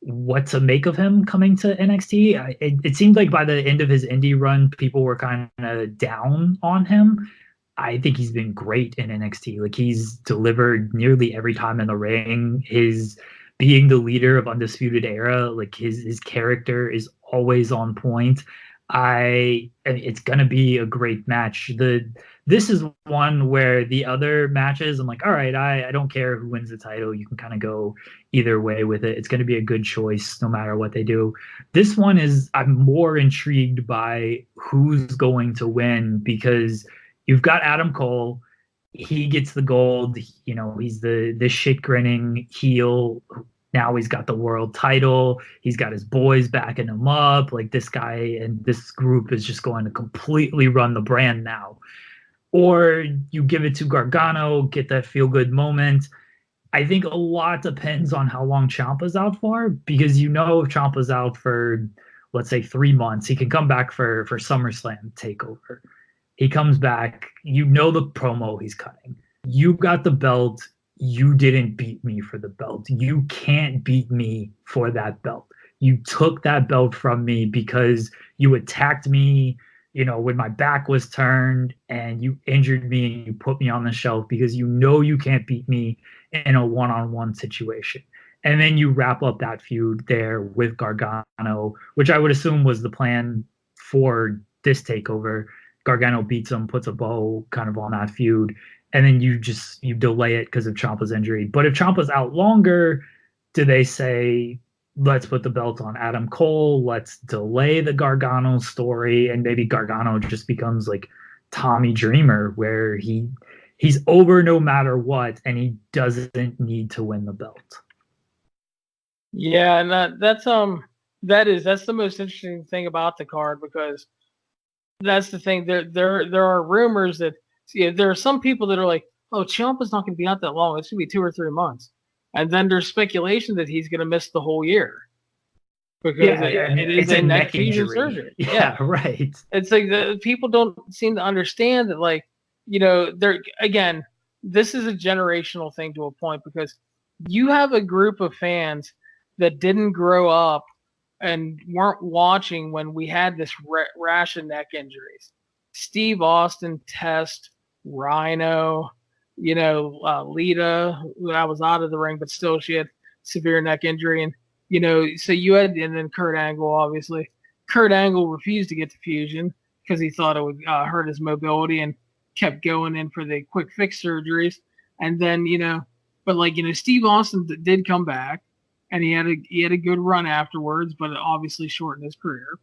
what to make of him coming to NXT. It seemed like by the end of his indie run, people were kind of down on him. I think he's been great in NXT. Like, he's delivered nearly every time in the ring. His being the leader of Undisputed Era, like his character is always on point. It's gonna be a great match. This is one where the other matches, I'm like, all right, I don't care who wins the title. You can kind of go either way with it. It's gonna be a good choice no matter what they do. This one I'm more intrigued by who's going to win, because you've got Adam Cole. He gets the gold. You know, he's the shit grinning heel. Now he's got the world title. He's got his boys backing him up. Like, this guy and this group is just going to completely run the brand now. Or you give it to Gargano, get that feel-good moment. I think a lot depends on how long Ciampa's out for, because if Ciampa's out for, let's say, 3 months, he can come back for SummerSlam TakeOver. He comes back, the promo he's cutting. You got the belt. You didn't beat me for the belt. You can't beat me for that belt. You took that belt from me because you attacked me, when my back was turned, and you injured me and you put me on the shelf because you can't beat me in a one-on-one situation. And then you wrap up that feud there with Gargano, which I would assume was the plan for this takeover. Gargano beats him, puts a bow kind of on that feud, and then you delay it because of Ciampa's injury. But if Ciampa's out longer, do they say, let's put the belt on Adam Cole, let's delay the Gargano story, and maybe Gargano just becomes like Tommy Dreamer, where he's over no matter what, and he doesn't need to win the belt. Yeah, and that's the most interesting thing about the card, because that's the thing. There are rumors that there are some people that are like, oh, Ciampa's not going to be out that long. It's going to be 2 or 3 months. And then there's speculation that he's going to miss the whole year because it is a neck fusion surgery. Yeah, right. It's like people don't seem to understand that, again, this is a generational thing to a point, because you have a group of fans that didn't grow up and weren't watching when we had this rash of neck injuries. Steve Austin, Test, Rhino, Lita, who I was out of the ring, but still she had severe neck injury. And, so and then Kurt Angle, obviously. Kurt Angle refused to get to Fusion because he thought it would hurt his mobility, and kept going in for the quick fix surgeries. And then, Steve Austin did come back, and he had a good run afterwards, but it obviously shortened his career.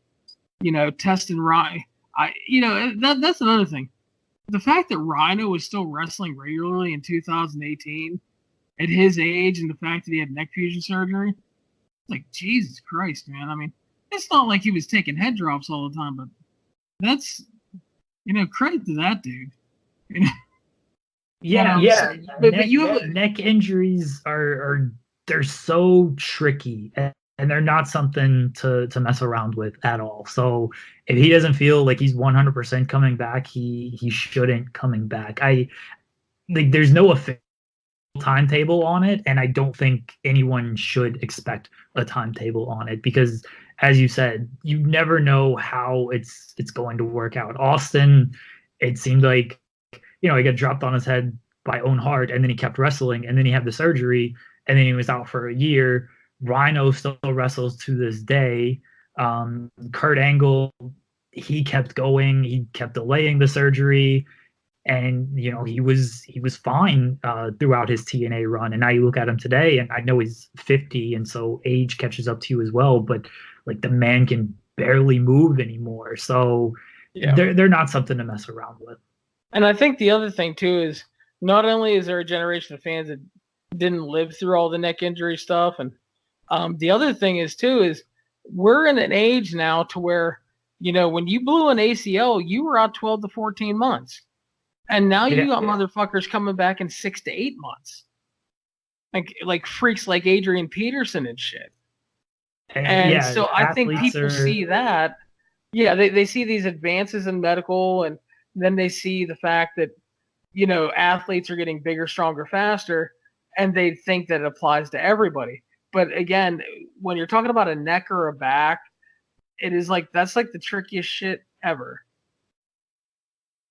Test and Rhino. That's another thing. The fact that Rhino was still wrestling regularly in 2018 at his age, and the fact that he had neck fusion surgery, like, Jesus Christ, man. I mean, it's not like he was taking head drops all the time, but that's, credit to that dude. Yeah. But you have neck injuries are they're so tricky, and they're not something to mess around with at all. So if he doesn't feel like he's 100% coming back, he shouldn't coming back. There's no official timetable on it, and I don't think anyone should expect a timetable on it, because, as you said, you never know how it's going to work out. Austin, it seemed like, he got dropped on his head by Owen Hart, and then he kept wrestling, and then he had the surgery, and then he was out for a year. Rhino still wrestles to this day. Kurt Angle, he kept going. He kept delaying the surgery, and he was fine throughout his TNA run. And now you look at him today, and I know he's 50, and so age catches up to you as well. But like, the man can barely move anymore. So they're not something to mess around with. And I think the other thing too is, not only is there a generation of fans that didn't live through all the neck injury stuff, and the other thing is too is we're in an age now to where, when you blew an ACL, you were out 12 to 14 months. And now you got motherfuckers coming back in 6 to 8 months. Like freaks like Adrian Peterson and shit. And so I think people see that. Yeah, they see these advances in medical, and then they see the fact that, athletes are getting bigger, stronger, faster, and they think that it applies to everybody. But again, when you're talking about a neck or a back, it is that's the trickiest shit ever.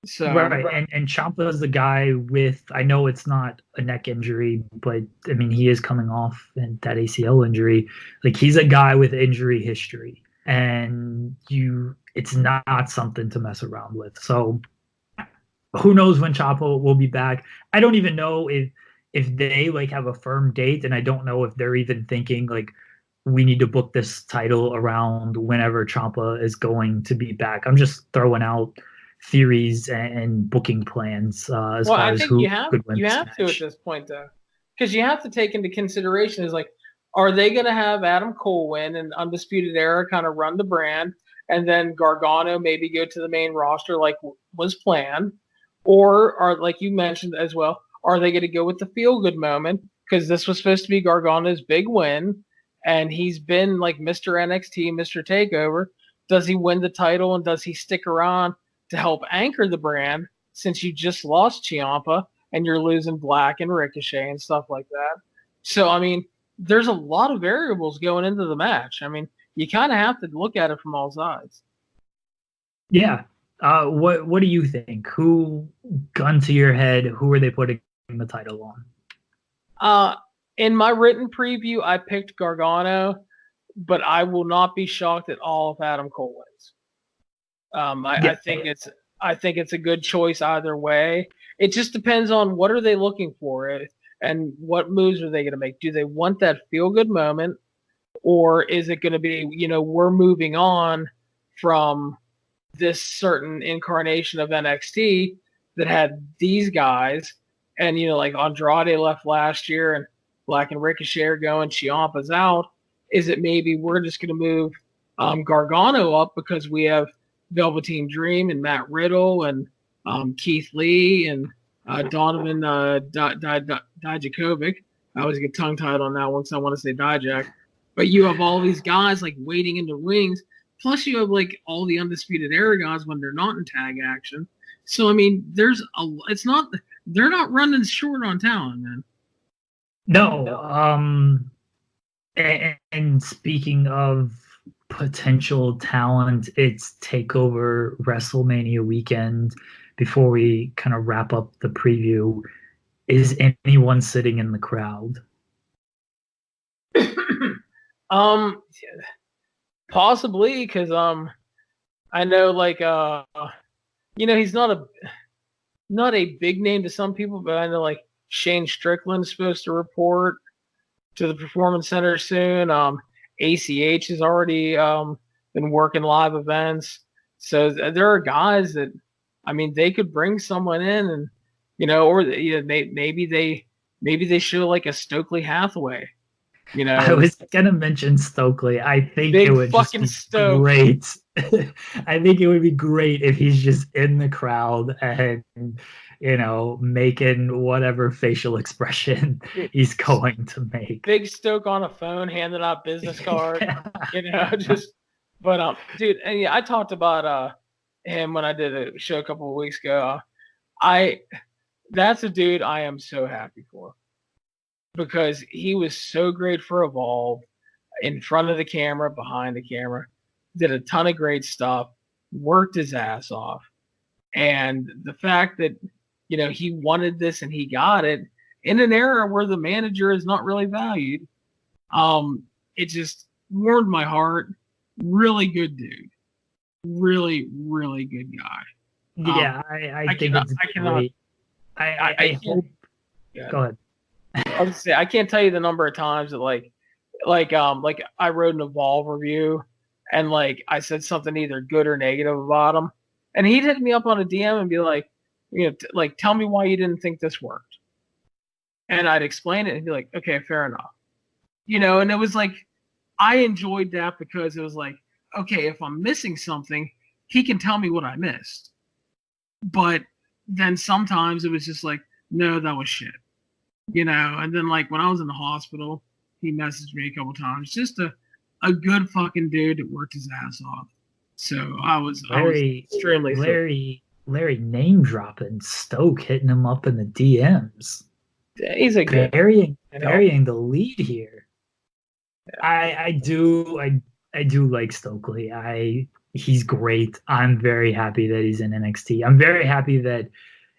So right, and Ciampa is the guy with, I know it's not a neck injury, but I mean, he is coming off that ACL injury. Like, he's a guy with injury history, and it's not something to mess around with. So who knows when Ciampa will be back? I don't even know if they have a firm date, and I don't know if they're even thinking we need to book this title around whenever Ciampa is going to be back. I'm just throwing out theories and booking plans as far as who could win. You have to at this point, though, because you have to take into consideration is are they going to have Adam Cole win and Undisputed Era kind of run the brand, and then Gargano maybe go to the main roster like was planned, or are, like you mentioned as well, are they going to go with the feel good moment, because this was supposed to be Gargano's big win, and he's been like Mr. NXT, Mr. Takeover. Does he win the title, and does he stick around to help anchor the brand, since you just lost Ciampa and you're losing Black and Ricochet and stuff like that? So, I mean, there's a lot of variables going into the match. I mean, you kind of have to look at it from all sides. Yeah. What do you think? Who, gun to your head, who are they putting the title on? In my written preview, I picked Gargano, but I will not be shocked at all if Adam Cole wins. I think it's a good choice either way. It just depends on what are they looking for, and what moves are they going to make. Do they want that feel good moment, or is it going to be, we're moving on from this certain incarnation of NXT that had these guys, and like Andrade left last year, and Black and Ricochet are going, Ciampa's out. Is it maybe we're just going to move Gargano up because we have Velveteen Dream and Matt Riddle and Keith Lee and Donovan Dijakovic. I always get tongue-tied on that one, so I want to say Dijak. But you have all these guys waiting in the wings. Plus you have all the Undisputed Era guys when they're not in tag action. So I mean, they're not running short on talent, man. No. And speaking of potential talent, it's TakeOver WrestleMania weekend. Before we kind of wrap up the preview, is anyone sitting in the crowd? Possibly, because I know he's not a big name to some people, but I know Shane Strickland's supposed to report to the Performance Center soon. ACH has already been working live events, so there are guys that, I mean, they could bring someone in, and or maybe they show a Stokely Hathaway. I was gonna mention Stokely. I think it would just be great. I think it would be great if he's just in the crowd and making whatever facial expression he's going to make. Big Stoke on a phone, handing out business cards. But dude, and I talked about him when I did a show a couple of weeks ago. That's a dude I am so happy for, because he was so great for Evolve, in front of the camera, behind the camera, did a ton of great stuff, worked his ass off. And the fact that, he wanted this and he got it in an era where the manager is not really valued, it just warmed my heart. Really good dude. really, really good guy. Yeah, I think it's great. I hope. Yeah. Go ahead. I was say I can't tell you the number of times that like I wrote an Evolve review and like I said something either good or negative about him, and he'd hit me up on a DM and be like, like tell me why you didn't think this worked, and I'd explain it and be like, okay, fair enough, and it was like I enjoyed that because it was like, okay, if I'm missing something, he can tell me what I missed, but then sometimes it was just like, no, that was shit. And then like when I was in the hospital, he messaged me a couple times. Just a good fucking dude that worked his ass off. So I was extremely Larry name dropping Stoke, hitting him up in the DMs. He's a good burying the lead here. Yeah. I do like Stokely. He's great. I'm very happy that he's in NXT. I'm very happy that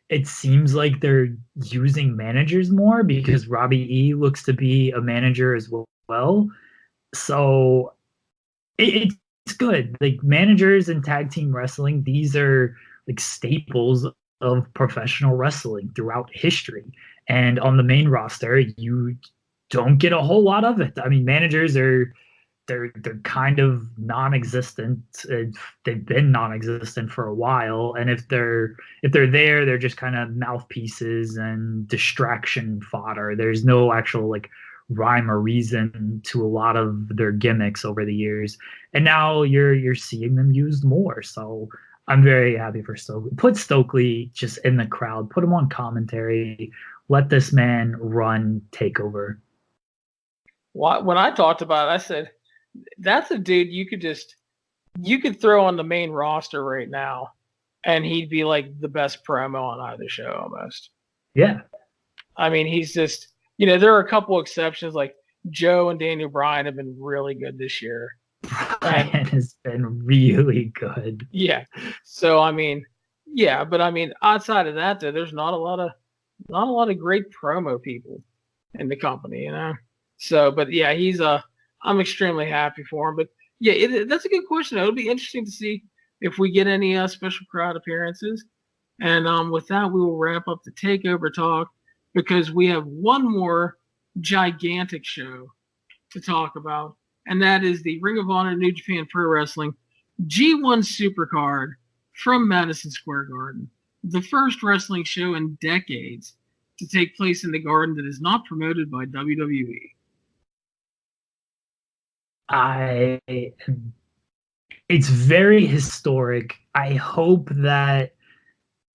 it seems like they're using managers more because Robbie E looks to be a manager as well. So it's good. Like managers in tag team wrestling, these are like staples of professional wrestling throughout history. And on the main roster, you don't get a whole lot of it. I mean, managers they're kind of non-existent. They've been non-existent for a while, and if they're there, they're just kind of mouthpieces and distraction fodder. There's no actual like rhyme or reason to a lot of their gimmicks over the years, and now you're seeing them used more. So I'm very happy for Stokely. Put Stokely just in the crowd. Put him on commentary. Let this man run Takeover. When I talked about it, I said, that's a dude you could throw on the main roster right now and he'd be like the best promo on either show almost. Yeah. I mean, he's just, there are a couple exceptions like Joe and Daniel Bryan have been really good this year. Bryan has been really good. Yeah. So, I mean, yeah, but I mean, outside of that though, there's not a lot of great promo people in the company, So, but yeah, I'm extremely happy for him. But yeah, that's a good question. It'll be interesting to see if we get any special crowd appearances. And with that, we will wrap up the Takeover talk because we have one more gigantic show to talk about, and that is the Ring of Honor New Japan Pro Wrestling G1 Supercard from Madison Square Garden, the first wrestling show in decades to take place in the Garden that is not promoted by WWE. It's very historic. I hope that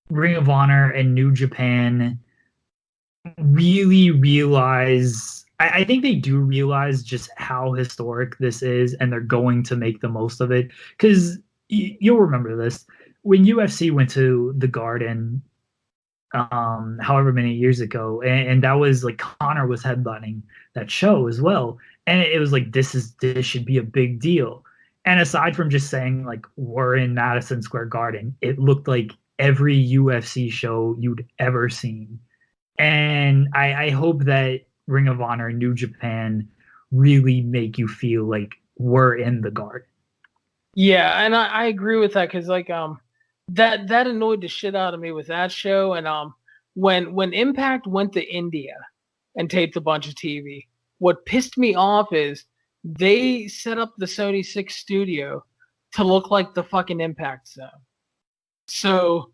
Ring of Honor and New Japan really realize, I think they do realize just how historic this is, and they're going to make the most of it. Because you'll remember this, when UFC went to the Garden, however many years ago, and that was like Connor was headlining that show as well. And it was like, this should be a big deal. And aside from just saying like, we're in Madison Square Garden, it looked like every UFC show you'd ever seen. And I hope that Ring of Honor and New Japan really make you feel like we're in the Garden. Yeah, and I agree with that because like that annoyed the shit out of me with that show. And when Impact went to India and taped a bunch of TV, what pissed me off is they set up the Sony 6 studio to look like the fucking Impact Zone. So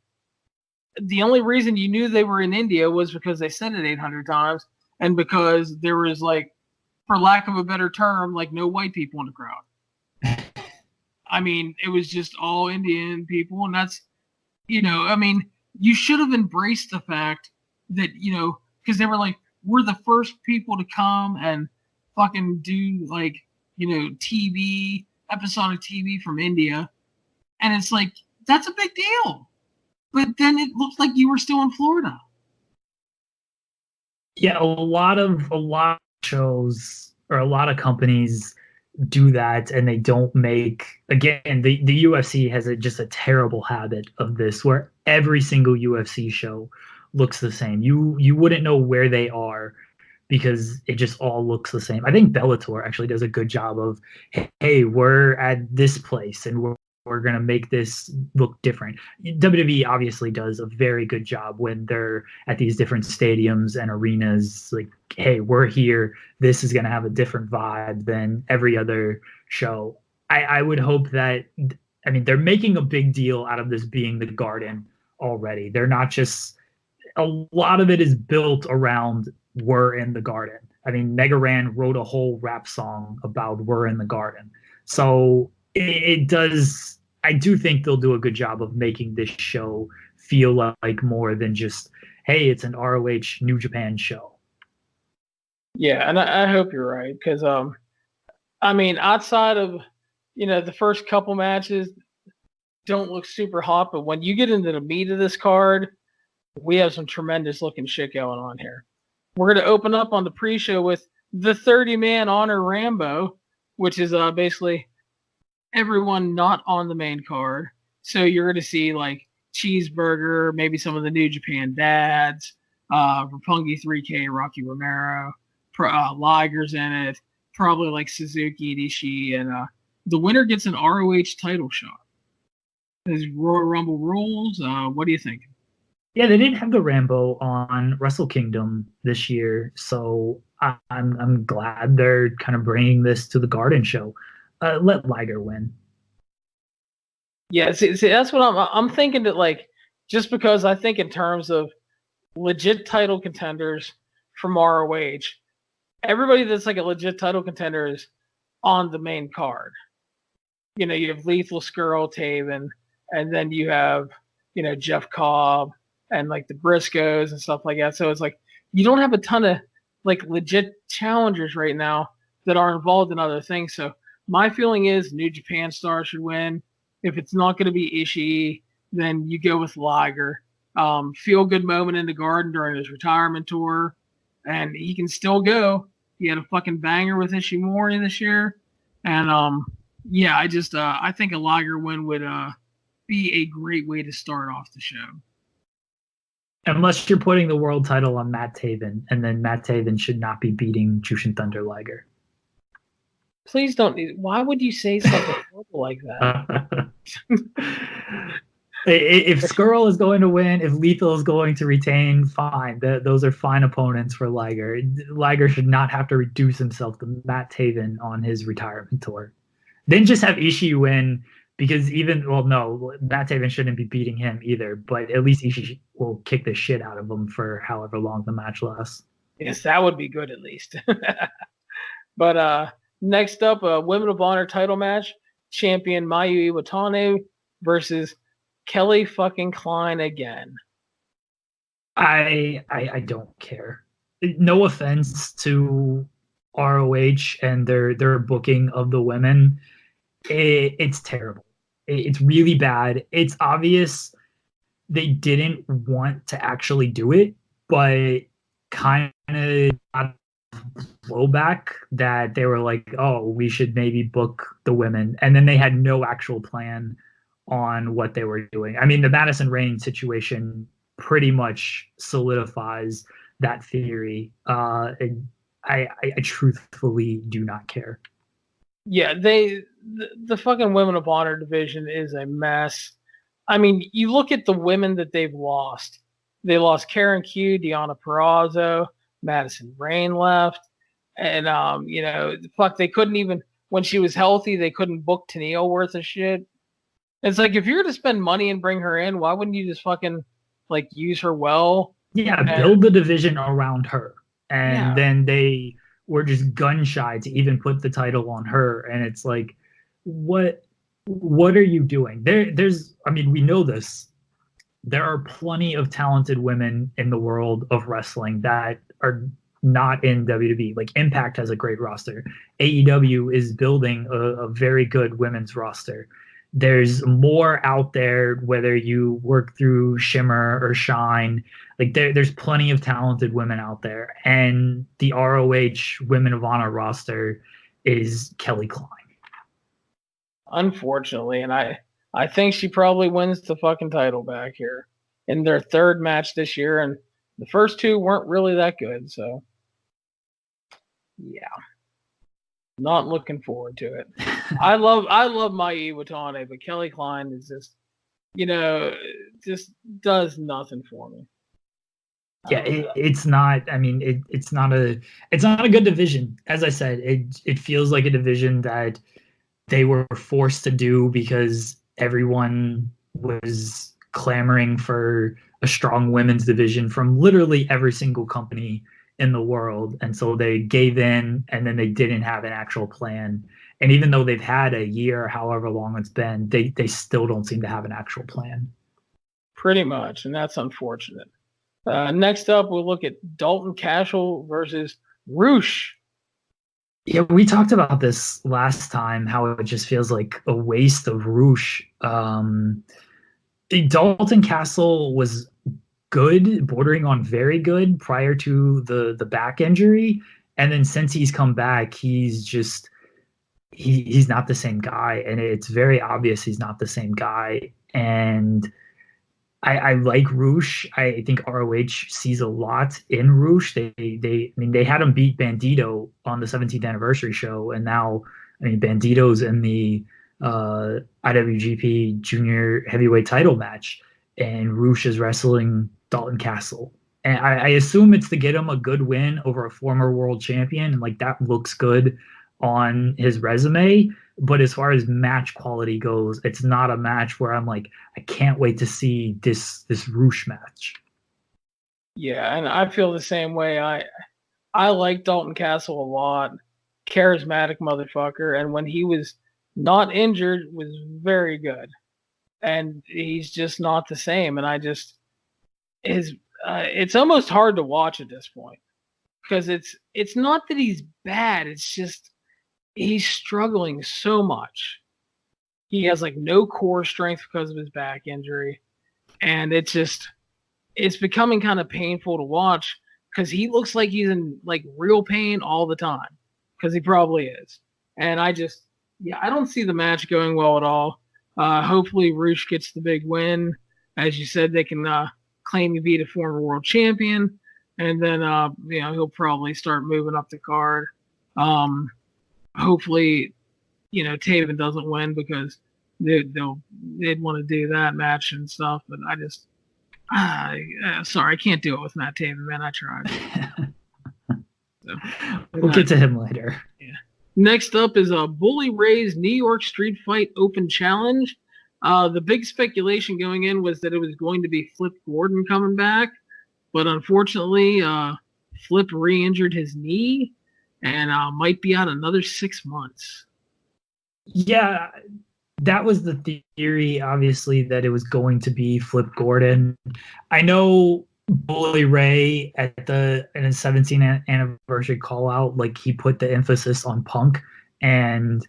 the only reason you knew they were in India was because they said it 800 times and because there was like, for lack of a better term, like no white people in the crowd. I mean, it was just all Indian people, and that's, I mean, you should have embraced the fact that, because they were like, we're the first people to come and fucking do like, TV, episodic TV from India. And it's like, that's a big deal. But then it looked like you were still in Florida. Yeah, a lot of shows or a lot of companies do that, and they don't make, again, the UFC has just a terrible habit of this where every single UFC show looks the same. You wouldn't know where they are because it just all looks the same. I think Bellator actually does a good job of, hey, we're at this place and we're we're going to make this look different. WWE obviously does a very good job when they're at these different stadiums and arenas. Like, hey, we're here. This is going to have a different vibe than every other show. I would hope that, I mean, they're making a big deal out of this being the Garden already. They're not just, a lot of it is built around we're in the Garden. I mean, Mega Ran wrote a whole rap song about we're in the Garden. So it does, I do think they'll do a good job of making this show feel like more than just, hey, it's an ROH New Japan show. Yeah, and I hope you're right, because I mean, outside of the first couple matches don't look super hot, but when you get into the meat of this card, we have some tremendous looking shit going on here. We're going to open up on the pre-show with the 30-man Honor Rambo, which is basically everyone not on the main card. So you're going to see like Cheeseburger, maybe some of the New Japan dads, Roppongi 3K, Rocky Romero, Liger's in it, probably like Suzuki, Ishii, and the winner gets an ROH title shot. As Royal Rumble rules, what do you think? Yeah, they didn't have the Rambo on Wrestle Kingdom this year, so I'm glad they're kind of bringing this to the Garden show. Let Liger win. Yeah, see, that's what I'm thinking. That like, just because I think in terms of legit title contenders from ROH, everybody that's like a legit title contender is on the main card. You have Lethal, Skrull, Taven, and then you have, Jeff Cobb and like the Briscoes and stuff like that. So it's like you don't have a ton of like legit challengers right now that are involved in other things. So my feeling is New Japan Star should win. If it's not going to be Ishii, then you go with Liger. Feel good moment in the Garden during his retirement tour, and he can still go. He had a fucking banger with Ishimori this year, and yeah, I think a Liger win would be a great way to start off the show. Unless you're putting the world title on Matt Taven, and then Matt Taven should not be beating Jushin Thunder Liger. Please don't. Why would you say something horrible like that? If Skrull is going to win, if Lethal is going to retain, fine. Those are fine opponents for Liger. Liger should not have to reduce himself to Matt Taven on his retirement tour. Then just have Ishii win, because Matt Taven shouldn't be beating him either, but at least Ishii will kick the shit out of him for however long the match lasts. Yes, that would be good at least. But next up, a Women of Honor title match. Champion Mayu Iwatani versus Kelly fucking Klein again. I don't care. No offense to ROH and their booking of the women. It's terrible. It's really bad. It's obvious they didn't want to actually do it, but kind of got blowback that they were like, oh, we should maybe book the women. And then they had no actual plan on what they were doing. I mean, the Madison Rayne situation pretty much solidifies that theory. I truthfully do not care. Yeah, the fucking Women of Honor division is a mess. I mean, you look at the women that they've lost. They lost Karen Q, Deonna Purrazzo, Madison Rayne left, and they couldn't even, when she was healthy, they couldn't book Tenille worth of shit. It's like, if you're to spend money and bring her in, why wouldn't you just fucking like use her well? Yeah, build the division around her, and then they were just gun shy to even put the title on her, and it's like, what are you doing? We know this. There are plenty of talented women in the world of wrestling that are not in WWE. Like, Impact has a great roster. AEW is building a very good women's roster. There's more out there, whether you work through Shimmer or Shine. Like, there's plenty of talented women out there. And the ROH Women of Honor roster is Kelly Klein. Unfortunately, and I think she probably wins the fucking title back here in their third match this year, and the first two weren't really that good, so yeah. Not looking forward to it. I love my Iwatani, but Kelly Klein is just, just does nothing for me. Yeah, it's not. I mean, it's not a good division. As I said, it feels like a division that they were forced to do because everyone was clamoring for a strong women's division from literally every single company in the world. And so they gave in, and then they didn't have an actual plan. And even though they've had a year, however long it's been, they still don't seem to have an actual plan. Pretty much, and that's unfortunate. Next up, we'll look at Dalton Castle versus Roosh. Yeah, we talked about this last time, how it just feels like a waste of Roosh. Dalton Castle was good, bordering on very good prior to the back injury. And then since he's come back, he's just he's not the same guy. And it's very obvious he's not the same guy. And I like Roosh. I think ROH sees a lot in Roosh. They had him beat Bandito on the 17th anniversary show, and now Bandito's in the IWGP Junior Heavyweight Title match, and Roosh is wrestling Dalton Castle. And I assume it's to get him a good win over a former world champion, and like that looks good on his resume. But as far as match quality goes, it's not a match where I'm like, I can't wait to see this Roosh match. Yeah, and I feel the same way. I like Dalton Castle a lot. Charismatic motherfucker. And when he was not injured, was very good. And he's just not the same. And it's almost hard to watch at this point. Because it's not that he's bad, it's just he's struggling so much. He has like no core strength because of his back injury. And it's becoming kind of painful to watch because he looks like he's in like real pain all the time, because he probably is. And I don't see the match going well at all. Hopefully Roosh gets the big win. As you said, they can claim he beat a former world champion. And then, he'll probably start moving up the card. Hopefully, Taven doesn't win because they'd want to do that match and stuff. But sorry, I can't do it with Matt Taven, man. I tried. We'll get to him later. Yeah. Next up is Bully Ray's New York Street Fight Open Challenge. The big speculation going in was that it was going to be Flip Gordon coming back. But unfortunately, Flip re-injured his knee and might be out another 6 months. Yeah, that was the theory, obviously, that it was going to be Flip Gordon. I know Bully Ray in his 17th anniversary call-out, like he put the emphasis on Punk, and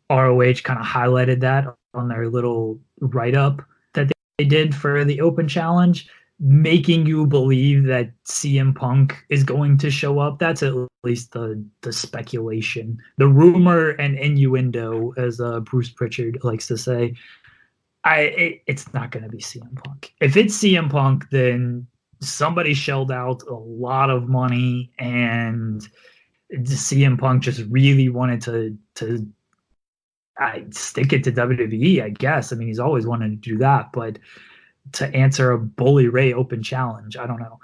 ROH kind of highlighted that on their little write-up that they did for the Open Challenge, making you believe that CM Punk is going to show up. That's at least the speculation, the rumor and innuendo, as Bruce Pritchard likes to say. It's not going to be CM Punk. If it's CM Punk, then somebody shelled out a lot of money, and CM Punk just really wanted to stick it to WWE, I guess. I mean, he's always wanted to do that, but to answer a Bully Ray Open Challenge, I don't know.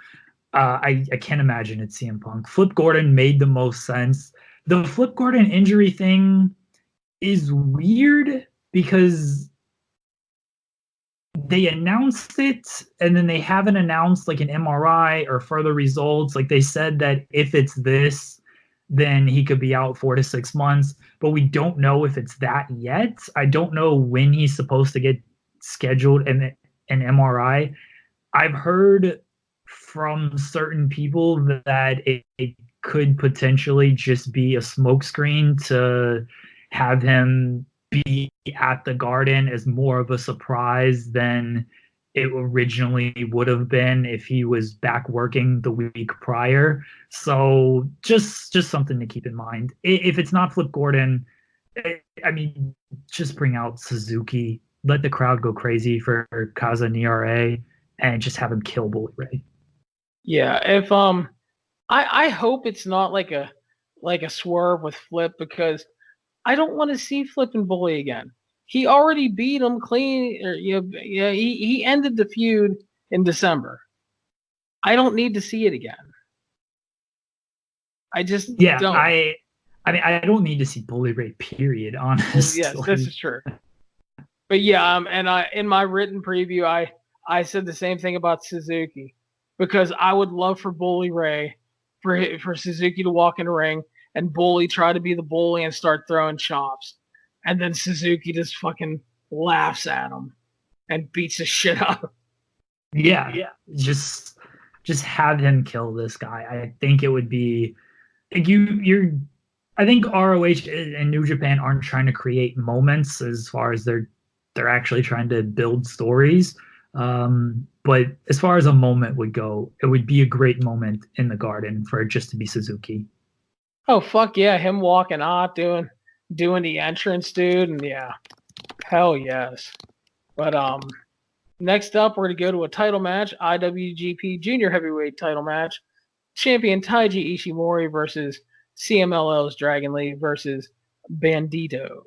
I can't imagine it's CM Punk. Flip Gordon made the most sense. The Flip Gordon injury thing is weird because they announced it and then they haven't announced like an MRI or further results. Like they said that if it's this, then he could be out 4 to 6 months, but we don't know if it's that yet. I don't know when he's supposed to get scheduled and an MRI. I've heard from certain people that it could potentially just be a smokescreen to have him be at the Garden as more of a surprise than it originally would have been if he was back working the week prior. So just something to keep in mind. If it's not Flip Gordon, I mean, just bring out Suzuki. Let the crowd go crazy for Kaza Nira and just have him kill Bully Ray. Yeah, if I hope it's not like a swerve with Flip, because I don't want to see flipping Bully again. He already beat him clean. He ended the feud in December. I don't need to see it again. I just don't. I mean, I don't need to see Bully Ray, period, honestly. Yes, this is true. But yeah, and in my written preview, I said the same thing about Suzuki, because I would love for Bully Ray, for Suzuki to walk in the ring and Bully try to be the bully and start throwing chops, and then Suzuki just fucking laughs at him and beats the shit out of him. Yeah. Just have him kill this guy. I think it would be like I think ROH and New Japan aren't trying to create moments as far as they're actually trying to build stories. But as far as a moment would go, it would be a great moment in the Garden for it just to be Suzuki. Oh fuck yeah, him walking out doing the entrance, dude, and yeah, hell yes. But next up we're gonna go to a title match, IWGP Junior Heavyweight title match, champion Taiji Ishimori versus CMLL's Dragon Lee versus Bandito.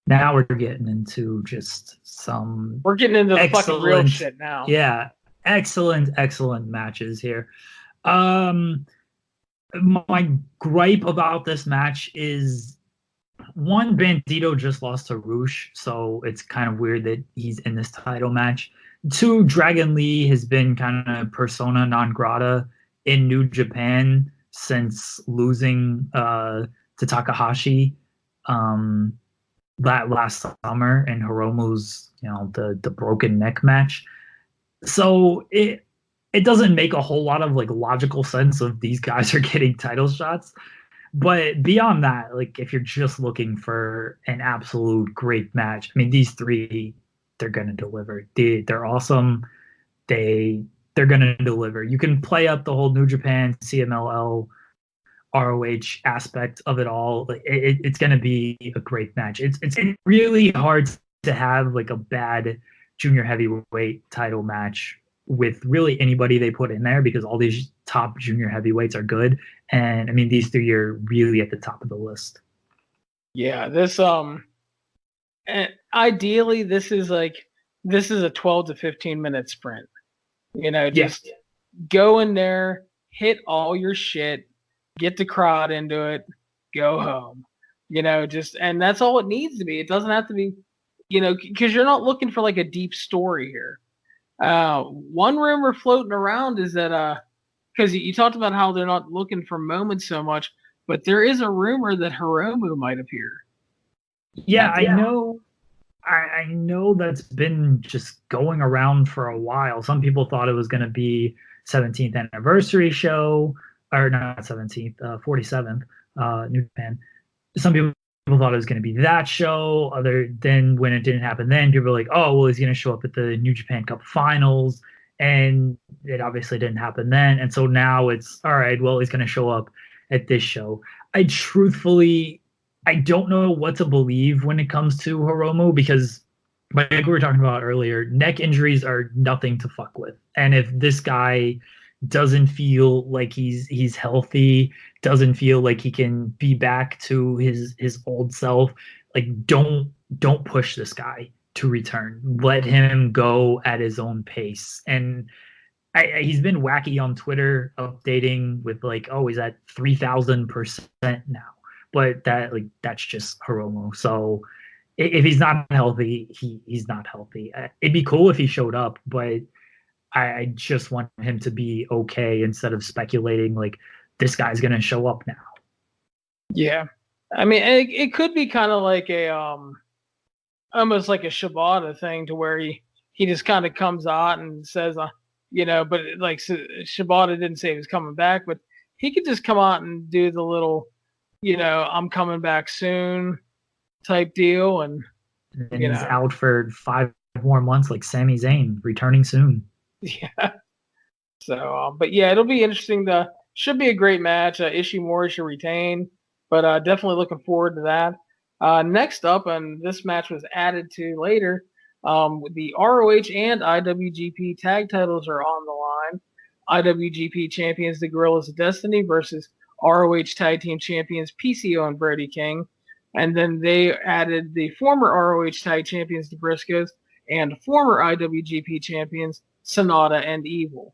Now we're getting into just some. We're getting into the fucking real shit now. Yeah, excellent matches here. My gripe about this match is, one, Bandito just lost to Roosh, so it's kind of weird that he's in this title match. Two, Dragon Lee has been kind of persona non grata in New Japan since losing to Takahashi that last summer in Hiromu's, the broken neck match. So it doesn't make a whole lot of like logical sense of these guys are getting title shots. But beyond that, like if you're just looking for an absolute great match, I mean, these three, they're gonna deliver. They're awesome. They're gonna deliver. You can play up the whole New Japan, CMLL, ROH aspect of it all. It's gonna be a great match. It's really hard to have like a bad junior heavyweight title match with really anybody they put in there, because all these top junior heavyweights are good. And I mean, these three are really at the top of the list. Yeah, this ideally this is a 12 to 15 minute sprint. Just go in there, hit all your shit, get the crowd into it, go home. And that's all it needs to be. It doesn't have to be, because you're not looking for like a deep story here. One rumor floating around is that because you talked about how they're not looking for moments so much, but there is a rumor that Hiromu might appear. Yeah, I know. I know that's been just going around for a while. Some people thought it was going to be 17th anniversary show, or not 17th, 47th, New Japan. Some people thought it was going to be that show. Then when it didn't happen, then people were like, oh, well, he's going to show up at the New Japan Cup Finals. And it obviously didn't happen then. And so now it's, all right, well, he's going to show up at this show. I don't know what to believe when it comes to Hiromu, because like we were talking about earlier, neck injuries are nothing to fuck with. And if this guy doesn't feel like he's healthy, doesn't feel like he can be back to his old self, like don't push this guy to return. Let him go at his own pace. And he's been wacky on Twitter, updating with like, oh, he's at 3,000% now. But that's just Hiromu. So if he's not healthy, he's not healthy. It'd be cool if he showed up, but I just want him to be okay instead of speculating like this guy's gonna show up now. Yeah, I mean, it could be kind of like a almost like a Shibata thing, to where he just kind of comes out and says, but like Shibata didn't say he was coming back, but he could just come out and do the little, I'm coming back soon type deal, and he's out for 5 more months, like Sami Zayn, returning soon. Yeah. So, but yeah, it'll be interesting. Should be a great match. Ishimori should retain, but definitely looking forward to that. Next up, and this match was added to later, the ROH and IWGP tag titles are on the line. IWGP champions the Guerrillas of Destiny versus ROH tag team champions PCO and Brody King. And then they added the former ROH Tag Champions, the Briscoes, and former IWGP Champions, Sonata and Evil.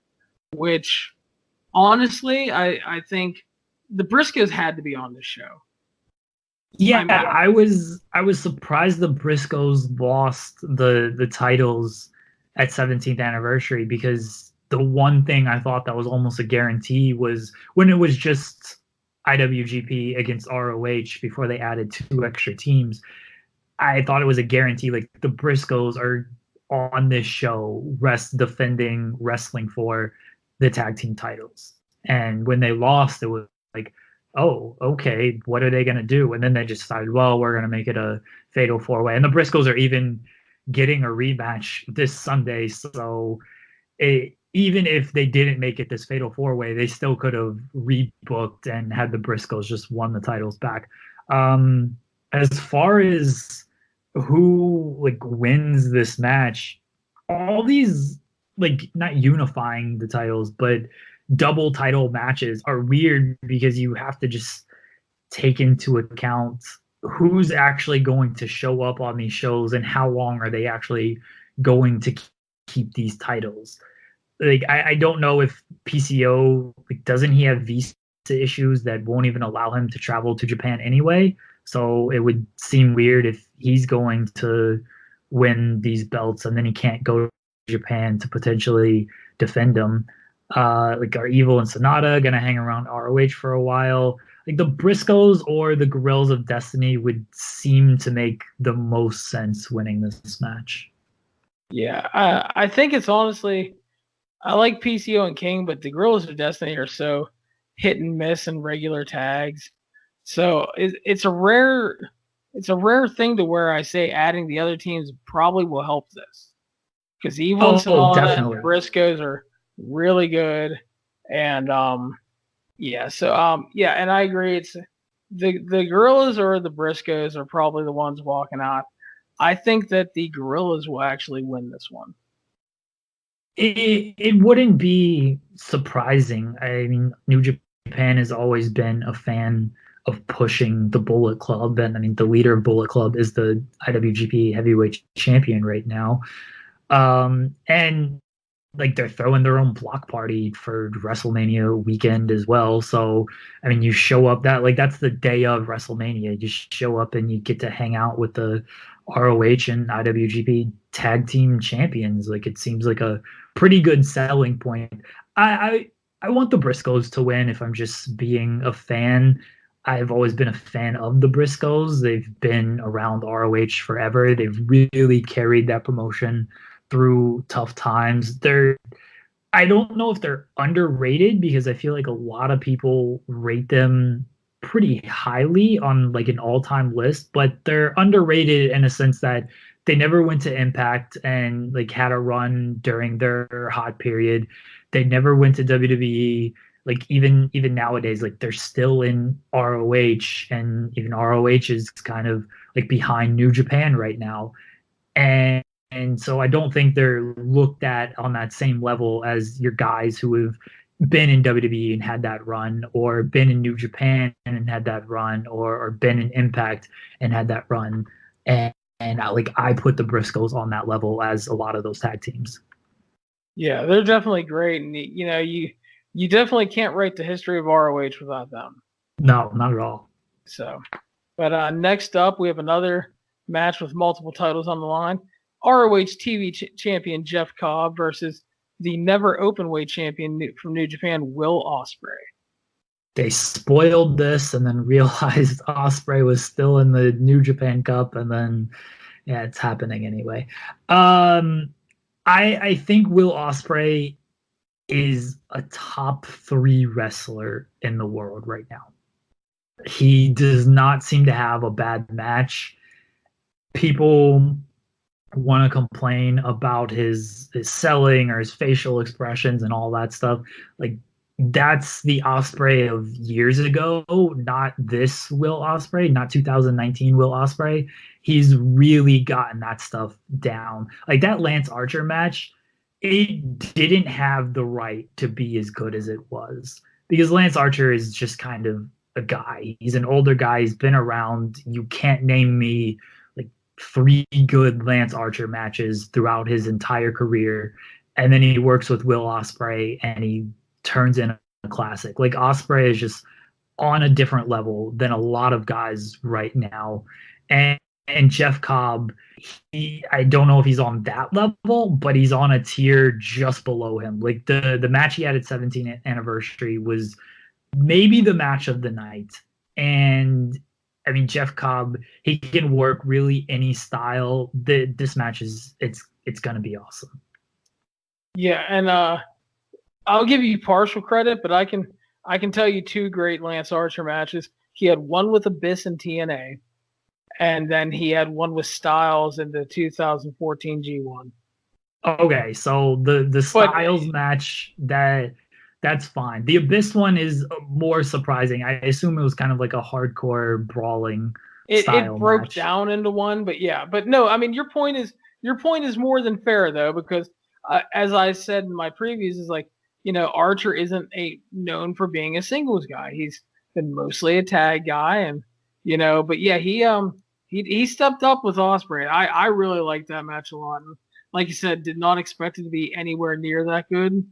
Which, honestly, I think the Briscoes had to be on this show. Yeah, I was surprised the Briscoes lost the titles at 17th anniversary, because the one thing I thought that was almost a guarantee was when it was just IWGP against ROH before they added 2 extra teams. I thought it was a guarantee, like the Briscoes are on this show defending wrestling for the tag team titles. And when they lost, it was like, oh, okay, what are they going to do? And then they just decided, well, we're going to make it a fatal 4-way. And the Briscoes are even getting a rematch this Sunday. So even if they didn't make it this fatal 4-way, they still could have rebooked and had the Briscoes just won the titles back. As far as who wins this match, all these not unifying the titles, but double title matches are weird, because you have to just take into account who's actually going to show up on these shows and how long are they actually going to keep these titles. I don't know if PCO, doesn't he have visa issues that won't even allow him to travel to Japan anyway? So it would seem weird if he's going to win these belts and then he can't go to Japan to potentially defend them. Are Evil and Sonata going to hang around ROH for a while? The Briscoes or the Guerrillas of Destiny would seem to make the most sense winning this match. Yeah, I think it's honestly, I like PCO and King, but the Guerrillas of Destiny are so hit and miss in regular tags. So it's a rare thing to where I say adding the other teams probably will help this, because Evil and Sonata and the Briscoes are really good, and and I agree. It's the Guerrillas or the Briscoes are probably the ones walking out. I think that the Guerrillas will actually win this one. It wouldn't be surprising. I mean, New Japan has always been a fan of pushing the Bullet Club, and I mean, the leader of Bullet Club is the IWGP Heavyweight Champion right now, and they're throwing their own block party for WrestleMania weekend as well. So I mean, you show up that's the day of WrestleMania. You show up and you get to hang out with the ROH and IWGP tag team champions. It seems like a pretty good selling point. I want the Briscoes to win if I'm just being a fan. I've always been a fan of the Briscoes. They've been around ROH forever. They've really carried that promotion through tough times. I don't know if they're underrated, because I feel like a lot of people rate them pretty highly on an all-time list, but they're underrated in a sense that they never went to Impact and had a run during their hot period. They never went to WWE. Even nowadays, they're still in ROH, and even ROH is kind of behind New Japan right now. And so I don't think they're looked at on that same level as your guys who have been in WWE and had that run, or been in New Japan and had that run, or been in Impact and had that run. And I put the Briscoes on that level as a lot of those tag teams. Yeah, they're definitely great, and you definitely can't write the history of ROH without them. No, not at all. So, but next up, we have another match with multiple titles on the line. ROH TV champion Jeff Cobb versus the never openweight champion from New Japan, Will Ospreay. They spoiled this and then realized Ospreay was still in the New Japan Cup, and then it's happening anyway. I think Will Ospreay is a top 3 wrestler in the world right now. He does not seem to have a bad match. People want to complain about his selling or his facial expressions and all that stuff. That's the Ospreay of years ago, not this Will Ospreay, not 2019 Will Ospreay. He's really gotten that stuff down. That Lance Archer match, it didn't have the right to be as good as it was, because Lance Archer is just kind of a guy. He's an older guy. He's been around. You can't name me like 3 good Lance Archer matches throughout his entire career. And then he works with Will Ospreay and he turns in a classic. Like Ospreay is just on a different level than a lot of guys right now. And Jeff Cobb, I don't know if he's on that level, but he's on a tier just below him. Like the match he had at 17th anniversary was maybe the match of the night. And I mean, Jeff Cobb, he can work really any style. This match it's gonna be awesome. Yeah, and I'll give you partial credit, but I can tell you 2 great Lance Archer matches. He had one with Abyss in TNA, and then he had one with Styles in the 2014 G1. Okay, so the Styles match, that's fine. The Abyss one is more surprising. I assume it was kind of like a hardcore brawling style it broke match. Down into one, but yeah. But no, I mean your point is more than fair though, because as I said in my previews, is like, Archer isn't known for being a singles guy. He's been mostly a tag guy, and but yeah, he stepped up with Ospreay. I really liked that match a lot. And like you said, did not expect it to be anywhere near that good,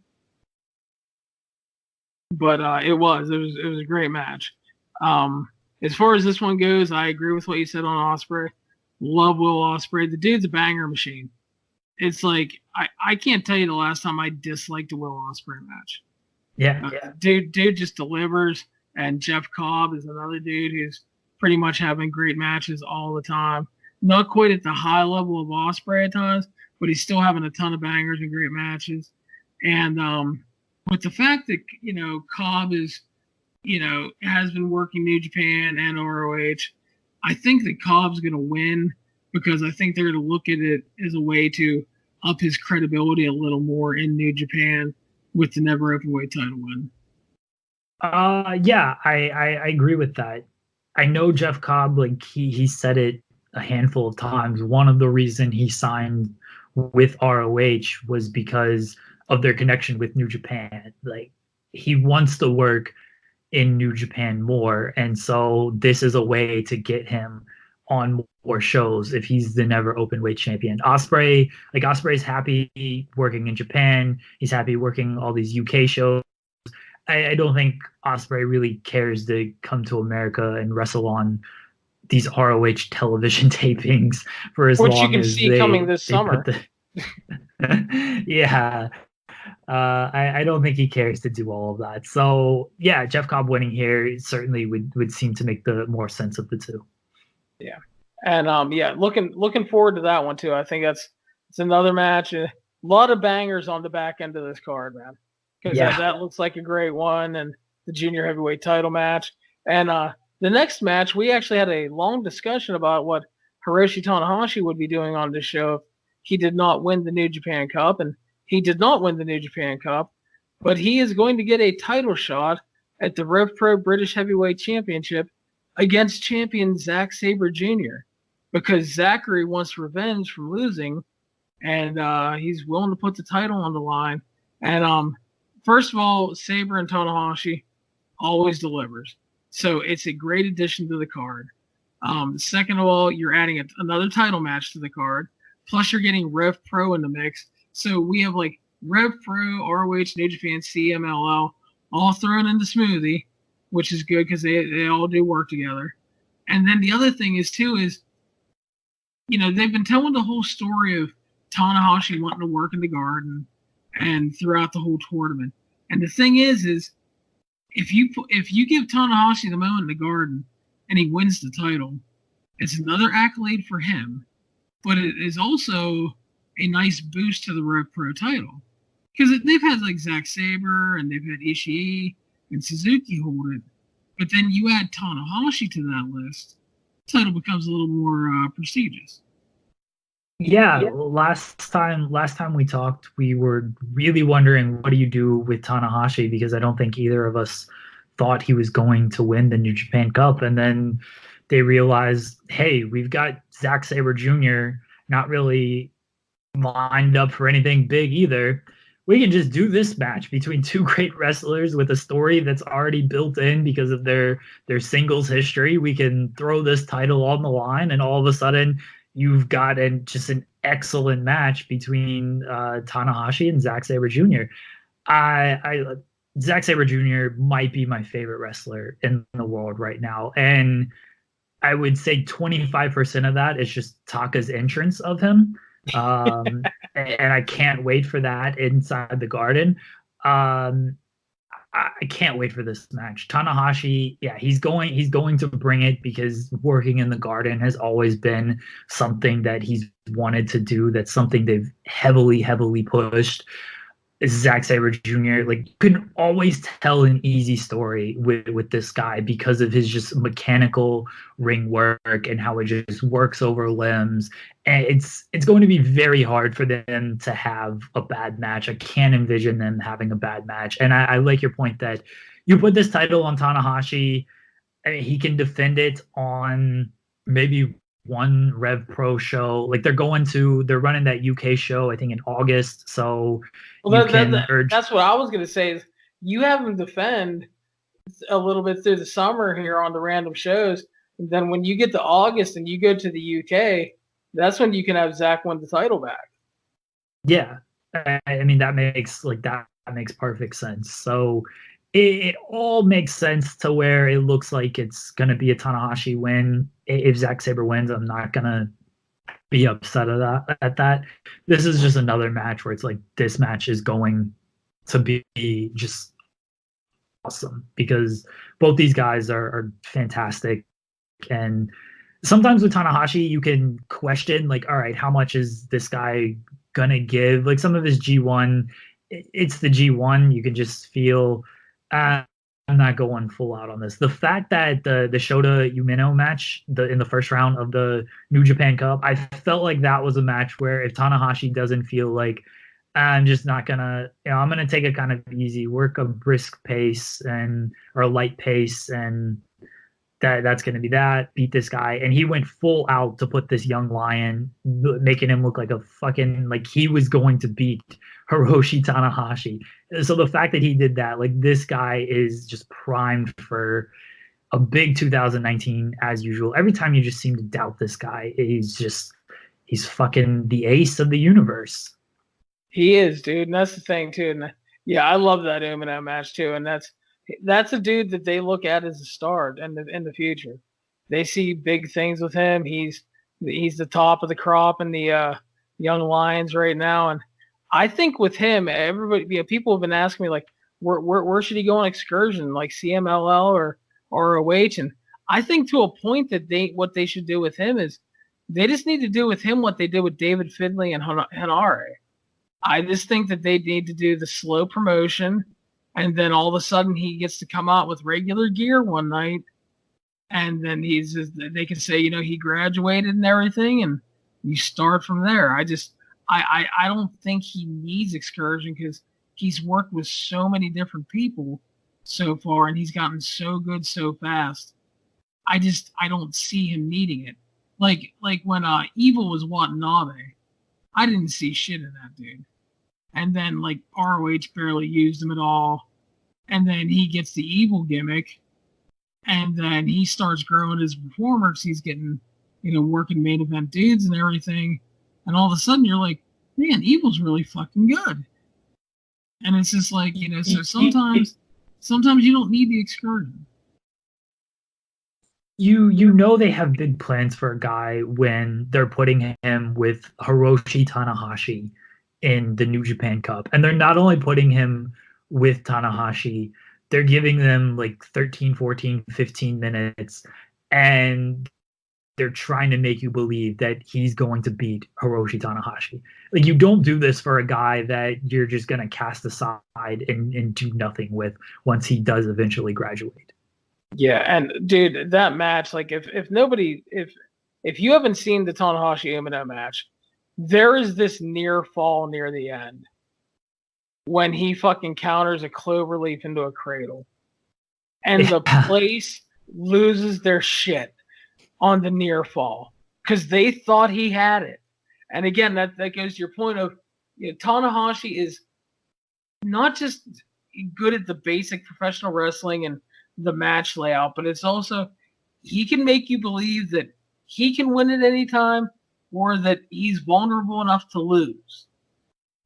but it was a great match. As far as this one goes, I agree with what you said on Ospreay. Love Will Ospreay. The dude's a banger machine. It's like I can't tell you the last time I disliked a Will Ospreay match. Yeah, dude just delivers. And Jeff Cobb is another dude who's pretty much having great matches all the time. Not quite at the high level of Ospreay at times, but he's still having a ton of bangers and great matches. And with the fact that Cobb is has been working New Japan and ROH, I think that Cobb's going to win, because I think they're going to look at it as a way to up his credibility a little more in New Japan with the never openweight title win. Yeah, I agree with that. I know Jeff Cobb, like he said it a handful of times. One of the reasons he signed with ROH was because of their connection with New Japan. Like he wants to work in New Japan more, and so this is a way to get him on more shows if he's the never openweight champion. Ospreay's happy working in Japan. He's happy working all these UK shows. I don't think Ospreay really cares to come to America and wrestle on these ROH television tapings for as long as you can see coming this summer. Yeah. I don't think he cares to do all of that. So yeah, Jeff Cobb winning here certainly would seem to make the more sense of the two. Yeah. And looking forward to that one too. I think it's another match. A lot of bangers on the back end of this card, man. Because that looks like a great one, and the junior heavyweight title match. And the next match, we actually had a long discussion about what Hiroshi Tanahashi would be doing on this show if he did not win the New Japan Cup, and he did not win the New Japan Cup, but he is going to get a title shot at the Rev Pro British Heavyweight Championship against champion Zack Sabre Jr. because Zachary wants revenge from losing, and he's willing to put the title on the line. And first of all, Sabre and Tanahashi always delivers. So it's a great addition to the card. Second of all, you're adding another title match to the card. Plus, you're getting Rev Pro in the mix. So we have like Rev Pro, ROH, New Japan, CMLL, all thrown in the smoothie, which is good because they all do work together. And then the other thing is, they've been telling the whole story of Tanahashi wanting to work in the Garden and throughout the whole tournament. And the thing is if you give Tanahashi the moment in the Garden and he wins the title, it's another accolade for him, but it is also a nice boost to the Rev Pro title. Because they've had like Zack Sabre and they've had Ishii and Suzuki hold it. But then you add Tanahashi to that list, the title becomes a little more prestigious. Yeah, last time we talked, we were really wondering what do you do with Tanahashi, because I don't think either of us thought he was going to win the New Japan Cup. And then they realized, hey, we've got Zack Sabre Jr. not really lined up for anything big either. we can just do this match between two great wrestlers with a story that's already built in because of their singles history. We can throw this title on the line, and all of a sudden you've got just an excellent match between Tanahashi and Zack Sabre Jr. Zack Sabre Jr. might be my favorite wrestler in the world right now, and I would say 25% of that is just Taka's entrance of him. And I can't wait for that inside the Garden. I can't wait for this match. Tanahashi, yeah, he's going to bring it because working in the Garden has always been something that he's wanted to do. That's something they've heavily pushed. Zack Sabre Jr. Like, you can always tell an easy story with this guy because of his just mechanical ring work and how it just works over limbs. And it's going to be very hard for them to have a bad match. I can't envision them having a bad match. And I like your point that you put this title on Tanahashi. He can defend it on maybe one Rev Pro show. Like, they're running that UK show, I think, in August. So that's what I was going to say is you have him defend a little bit through the summer here on the random shows. And then when you get to August and you go to the UK, that's when you can have Zach win the title back. Yeah. I mean, that makes perfect sense. So it all makes sense to where it looks like it's going to be a Tanahashi win. If Zack Sabre wins, I'm not going to be upset at that. This is just another match where it's like, this match is going to be just awesome because both these guys are fantastic. And sometimes with Tanahashi, you can question, like, all right, how much is this guy going to give? Like, some of his G1, it's the G1. You can just feel, I'm not going full out on this. The fact that the Shota Umino match in the first round of the New Japan Cup, I felt like that was a match where if Tanahashi doesn't feel like, I'm just not gonna, I'm gonna take a kind of easy, work a brisk pace or a light pace, and that's going to be that, beat this guy. And he went full out to put this young lion, making him look like a fucking, like he was going to beat Hiroshi Tanahashi. So the fact that he did that, like, this guy is just primed for a big 2019 as usual. Every time you just seem to doubt this guy, he's fucking the ace of the universe. He is, dude. And that's the thing too. And yeah, I love that Umino match too. And that's a dude that they look at as a star in the future. They see big things with him. He's the top of the crop in the young lions right now. And I think with him, everybody, people have been asking me, like, where should he go on excursion, like CMLL or ROH? And I think to a point that what they should do with him is they just need to do with him what they did with David Finlay and Hanare. I just think that they need to do the slow promotion. And then all of a sudden he gets to come out with regular gear one night. And then they can say, he graduated and everything. And you start from there. I don't think he needs excursion because he's worked with so many different people so far. And he's gotten so good so fast. I don't see him needing it. Like when Evil was Watanabe, I didn't see shit in that dude. And then, like, ROH barely used him at all. And then he gets the Evil gimmick. And then he starts growing as a performer because he's getting, working main event dudes and everything. And all of a sudden you're like, man, Evil's really fucking good. And it's just like, so sometimes you don't need the excursion. They have big plans for a guy when they're putting him with Hiroshi Tanahashi in the New Japan Cup. And they're not only putting him with Tanahashi, they're giving them like 13, 14, 15 minutes, and they're trying to make you believe that he's going to beat Hiroshi Tanahashi. Like, you don't do this for a guy that you're just going to cast aside and do nothing with once he does eventually graduate. Yeah, and dude, that match, like, if you haven't seen the Tanahashi Umino match, there is this near fall near the end when he fucking counters a cloverleaf into a cradle. And the place loses their shit on the near fall because they thought he had it. And again, that goes to your point of, Tanahashi is not just good at the basic professional wrestling and the match layout, but it's also he can make you believe that he can win at any time or that he's vulnerable enough to lose.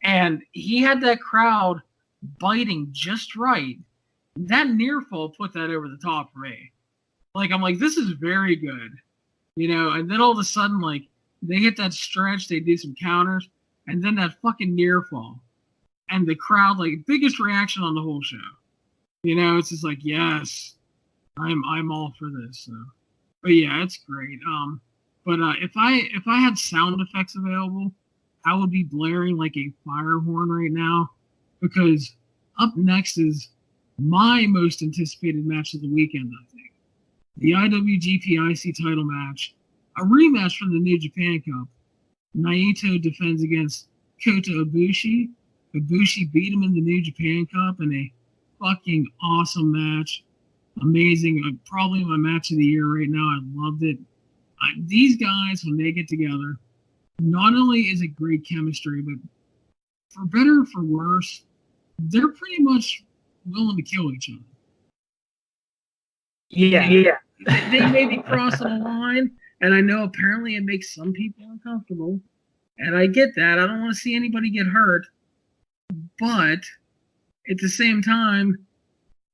And he had that crowd biting just right. That near fall put that over the top for me. Like, I'm like, this is very good. You know, and then all of a sudden, like, they hit that stretch, they do some counters, and then that fucking near fall. And the crowd, like, biggest reaction on the whole show. You know, it's just like, yes, I'm all for this. So. But yeah, it's great. But if I had sound effects available, I would be blaring like a fire horn right now, because up next is my most anticipated match of the weekend, I think. The IWGP IC title match, a rematch from the New Japan Cup. Naito defends against Kota Ibushi. Ibushi beat him in the New Japan Cup in a fucking awesome match. Amazing. Probably my match of the year right now. I loved it. These guys, when they get together, not only is it great chemistry, but for better or for worse, they're pretty much willing to kill each other. Yeah. They may be crossing a line, and I know apparently it makes some people uncomfortable, and I get that. I don't want to see anybody get hurt, but at the same time,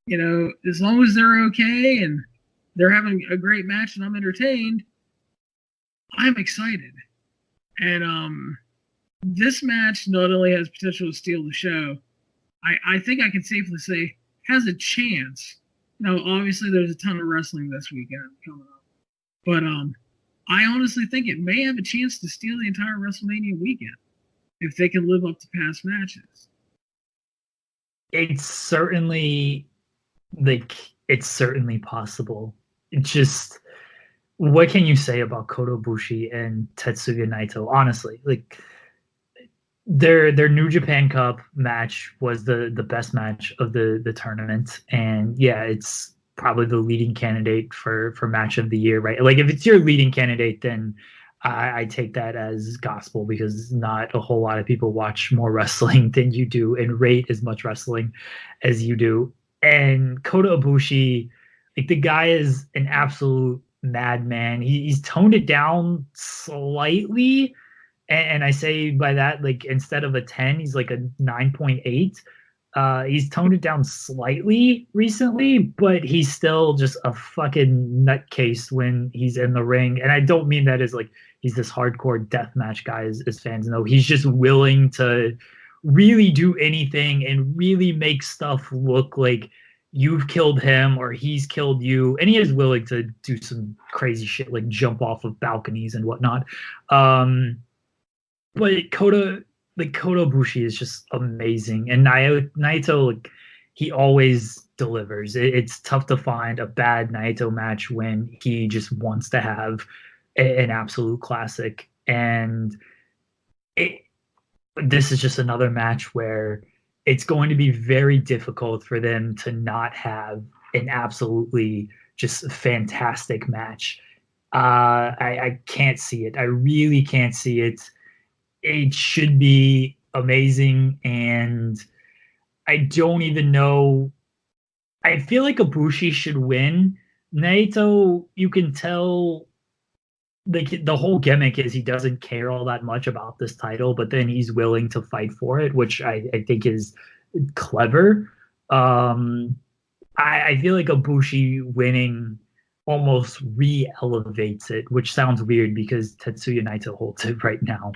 you know, as long as they're okay and they're having a great match and I'm entertained, I'm excited. And this match not only has potential to steal the show, I think I can safely say has a chance. Now, obviously, there's a ton of wrestling this weekend coming up, but I honestly think it may have a chance to steal the entire WrestleMania weekend if they can live up to past matches. It's certainly possible. It's just, what can you say about Kota Ibushi and Tetsuya Naito? Honestly, like, their New Japan Cup match was the best match of the tournament, and yeah, it's probably the leading candidate for match of the year, right? Like, if it's your leading candidate, then I take that as gospel, because not a whole lot of people watch more wrestling than you do and rate as much wrestling as you do. And Kota Ibushi, like, the guy is an absolute madman. He's toned it down slightly. And I say by that, like, instead of a 10, he's like a 9.8. He's toned it down slightly recently, but he's still just a fucking nutcase when he's in the ring. And I don't mean that as like he's this hardcore deathmatch guy, as fans know. He's just willing to really do anything and really make stuff look like you've killed him or he's killed you. And he is willing to do some crazy shit, like jump off of balconies and whatnot. But Kota Ibushi is just amazing, and Naito, like, he always delivers. It's tough to find a bad Naito match when he just wants to have an absolute classic. And this is just another match where it's going to be very difficult for them to not have an absolutely just fantastic match. I can't see it. I really can't see it. It should be amazing, and I don't even know. I feel like Ibushi should win. Naito, you can tell, like, the whole gimmick is he doesn't care all that much about this title, but then he's willing to fight for it, which I think is clever. I feel like Ibushi winning almost re-elevates it, which sounds weird because Tetsuya Naito holds it right now.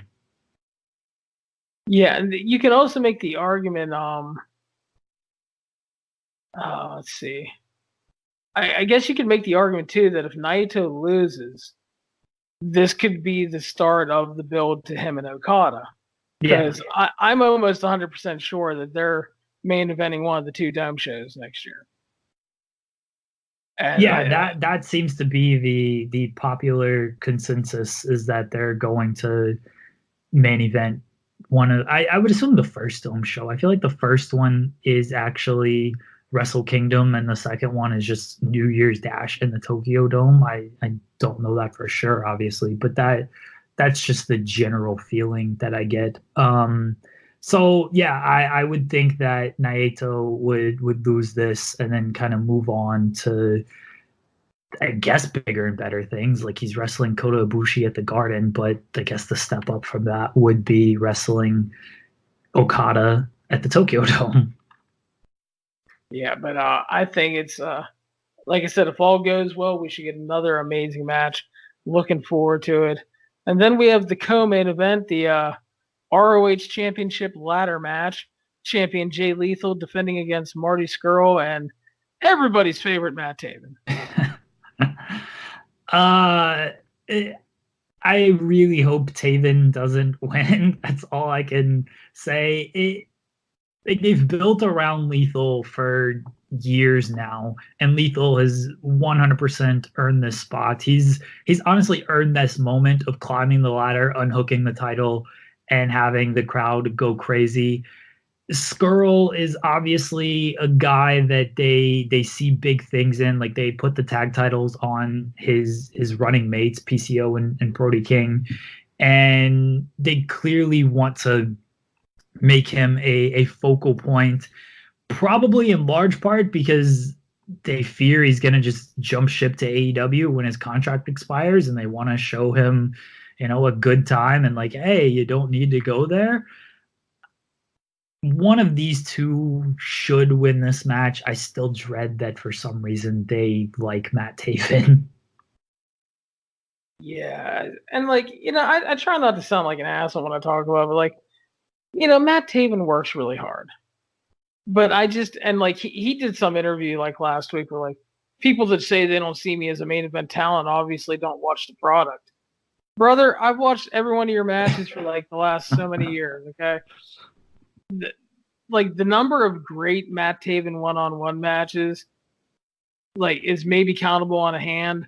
Yeah, and you can also make the argument. Let's see. I guess you could make the argument too that if Naito loses, this could be the start of the build to him and Okada. Because I'm almost 100% sure that they're main eventing one of the two Dome shows next year. And that seems to be the popular consensus, is that they're going to main event one of, I would assume, the first Dome show. I feel like the first one is actually Wrestle Kingdom, and the second one is just New Year's Dash in the Tokyo Dome. I don't know that for sure, obviously, but that's just the general feeling that I get. So yeah, I would think that Naito would lose this and then kind of move on to, I guess, bigger and better things. Like he's wrestling Kota Ibushi at the Garden, but I guess the step up from that would be wrestling Okada at the Tokyo Dome. Yeah, but I think it's like I said, if all goes well, we should get another amazing match. Looking forward to it. And then we have the co-main event, the ROH Championship ladder match. Champion Jay Lethal defending against Marty Scurll and everybody's favorite Matt Taven. I really hope Taven doesn't win. That's all I can say. They've built around Lethal for years now, and Lethal has 100% earned this spot. He's honestly earned this moment of climbing the ladder, unhooking the title, and having the crowd go crazy. Scurll is obviously a guy that they see big things in. Like they put the tag titles on his running mates, PCO and Brody King, and they clearly want to make him a focal point, probably in large part because they fear he's going to just jump ship to AEW when his contract expires, and they want to show him, a good time and like, hey, you don't need to go there. One of these two should win this match. I still dread that for some reason they like Matt Taven. Yeah, and I try not to sound like an asshole when I talk about it, but Matt Taven works really hard. But he did some interview last week where people that say they don't see me as a main event talent obviously don't watch the product. Brother, I've watched every one of your matches for the last so many years, okay? The number of great Matt Taven one-on-one matches is maybe countable on a hand.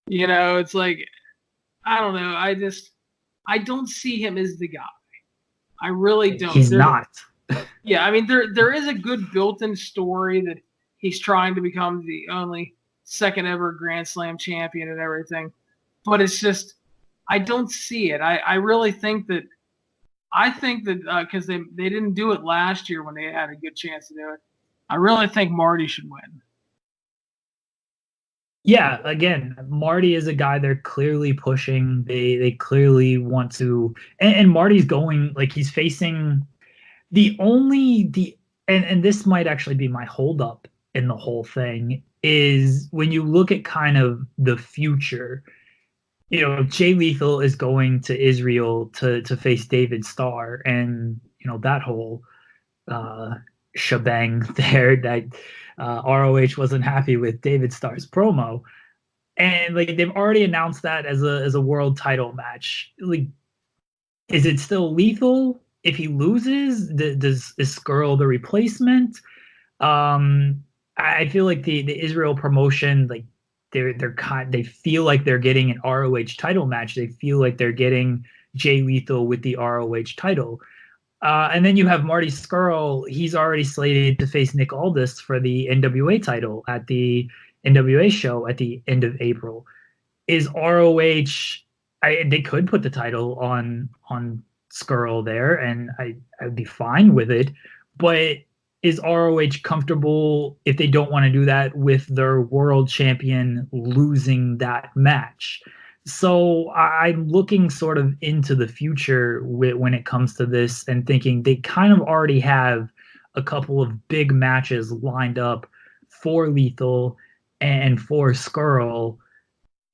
It's I don't know. I don't see him as the guy. I really don't. He's not. Yeah, I mean, there is a good built-in story that he's trying to become the only second ever Grand Slam champion and everything. But it's just, I don't see it. I really think that, because they didn't do it last year when they had a good chance to do it, I really think Marty should win. Yeah, again, Marty is a guy they're clearly pushing. They clearly want to, and Marty's going, he's facing and this might actually be my holdup in the whole thing, is when you look at kind of the future, Jay Lethal is going to Israel to face David Starr, and that whole shebang there that ROH wasn't happy with David Starr's promo, and they've already announced that as a world title match. Is it still Lethal if he loses? Is Scurll the replacement? I feel like the Israel promotion, they feel like they're getting an ROH title match. They feel like they're getting Jay Lethal with the ROH title. And then you have Marty Scurll. He's already slated to face Nick Aldis for the NWA title at the NWA show at the end of April. Is ROH? They could put the title on Scurll there, and I'd be fine with it. But is ROH comfortable if they don't want to do that with their world champion losing that match? So I'm looking sort of into the future when it comes to this and thinking they kind of already have a couple of big matches lined up for Lethal and for Scurll.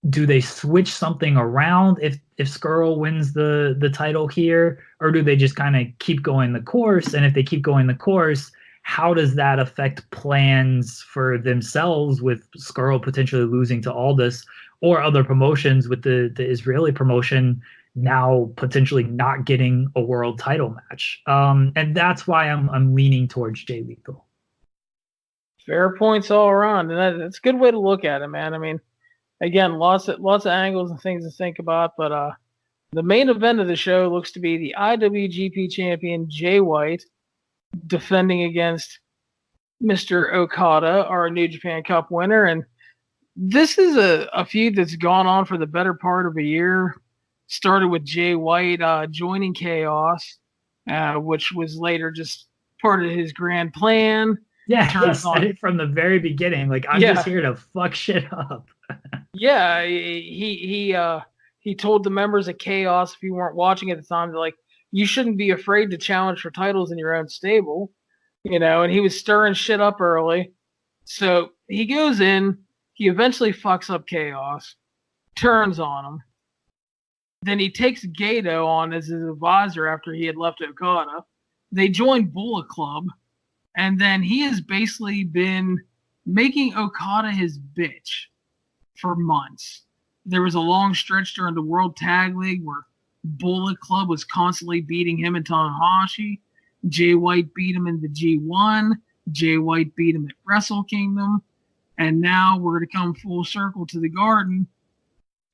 Do they switch something around if Scurll wins the title here, or do they just kind of keep going the course? And if they keep going the course, how does that affect plans for themselves with Scurll potentially losing to Aldis, or other promotions with the Israeli promotion now potentially not getting a world title match? And that's why I'm leaning towards Jay Lethal. Fair points all around, and that's a good way to look at it, man. I mean, again, lots of angles and things to think about, but the main event of the show looks to be the IWGP champion Jay White defending against Mr. Okada, our New Japan Cup winner. And this is a feud that's gone on for the better part of a year. Started with Jay White joining Chaos which was later just part of his grand plan. Yeah, he said it from the very beginning. Like, I'm just here to fuck shit up. Yeah, he told the members of Chaos, if you weren't watching at the time, like, you shouldn't be afraid to challenge for titles in your own stable, and he was stirring shit up early. So he goes in, he eventually fucks up Chaos, turns on him. Then he takes Gato on as his advisor after he had left Okada. They joined Bullet Club, and then he has basically been making Okada his bitch for months. There was a long stretch during the World Tag League where Bullet Club was constantly beating him and Tanahashi. Jay White beat him in the G1. Jay White beat him at Wrestle Kingdom. And now we're going to come full circle to the Garden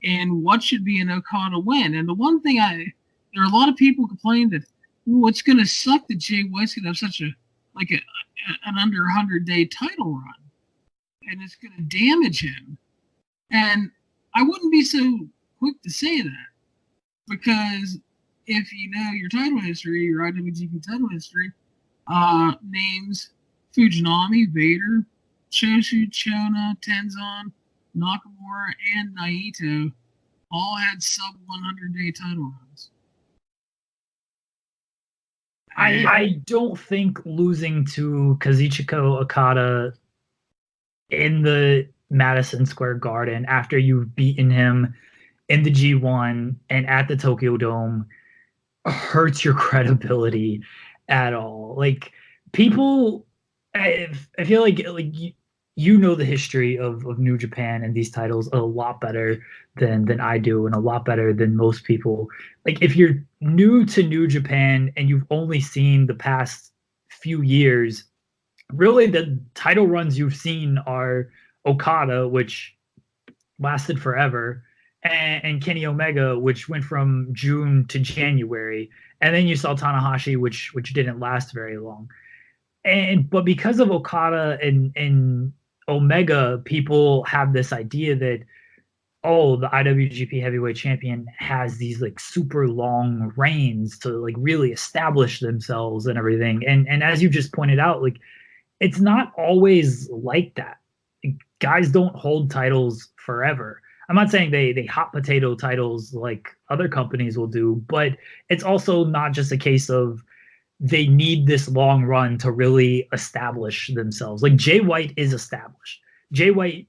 in what should be an Okada win. And the one thing there are a lot of people complaining that, it's going to suck that Jay White's going to have such an under 100-day title run. And it's going to damage him. And I wouldn't be so quick to say that. Because if you know your title history, your IWGP title history, names Fujinami, Vader, Choshu, Chona, Tenzan, Nakamura, and Naito all had sub 100-day title runs. I don't think losing to Kazuchika Okada in the Madison Square Garden after you've beaten him in the G1 and at the Tokyo Dome hurts your credibility at all. Like, people, I feel like you know the history of New Japan and these titles a lot better than I do, and a lot better than most people. Like, if you're new to New Japan and you've only seen the past few years, really the title runs you've seen are Okada, which lasted forever, and Kenny Omega, which went from June to January, and then you saw Tanahashi, which didn't last very long. But because of Okada and Omega, people have this idea that, the IWGP Heavyweight Champion has these like super long reigns to like really establish themselves and everything. And as you just pointed out, like, it's not always like that. Guys don't hold titles forever. I'm not saying they hot potato titles like other companies will do, but it's also not just a case of they need this long run to really establish themselves. Like, Jay White is established. Jay White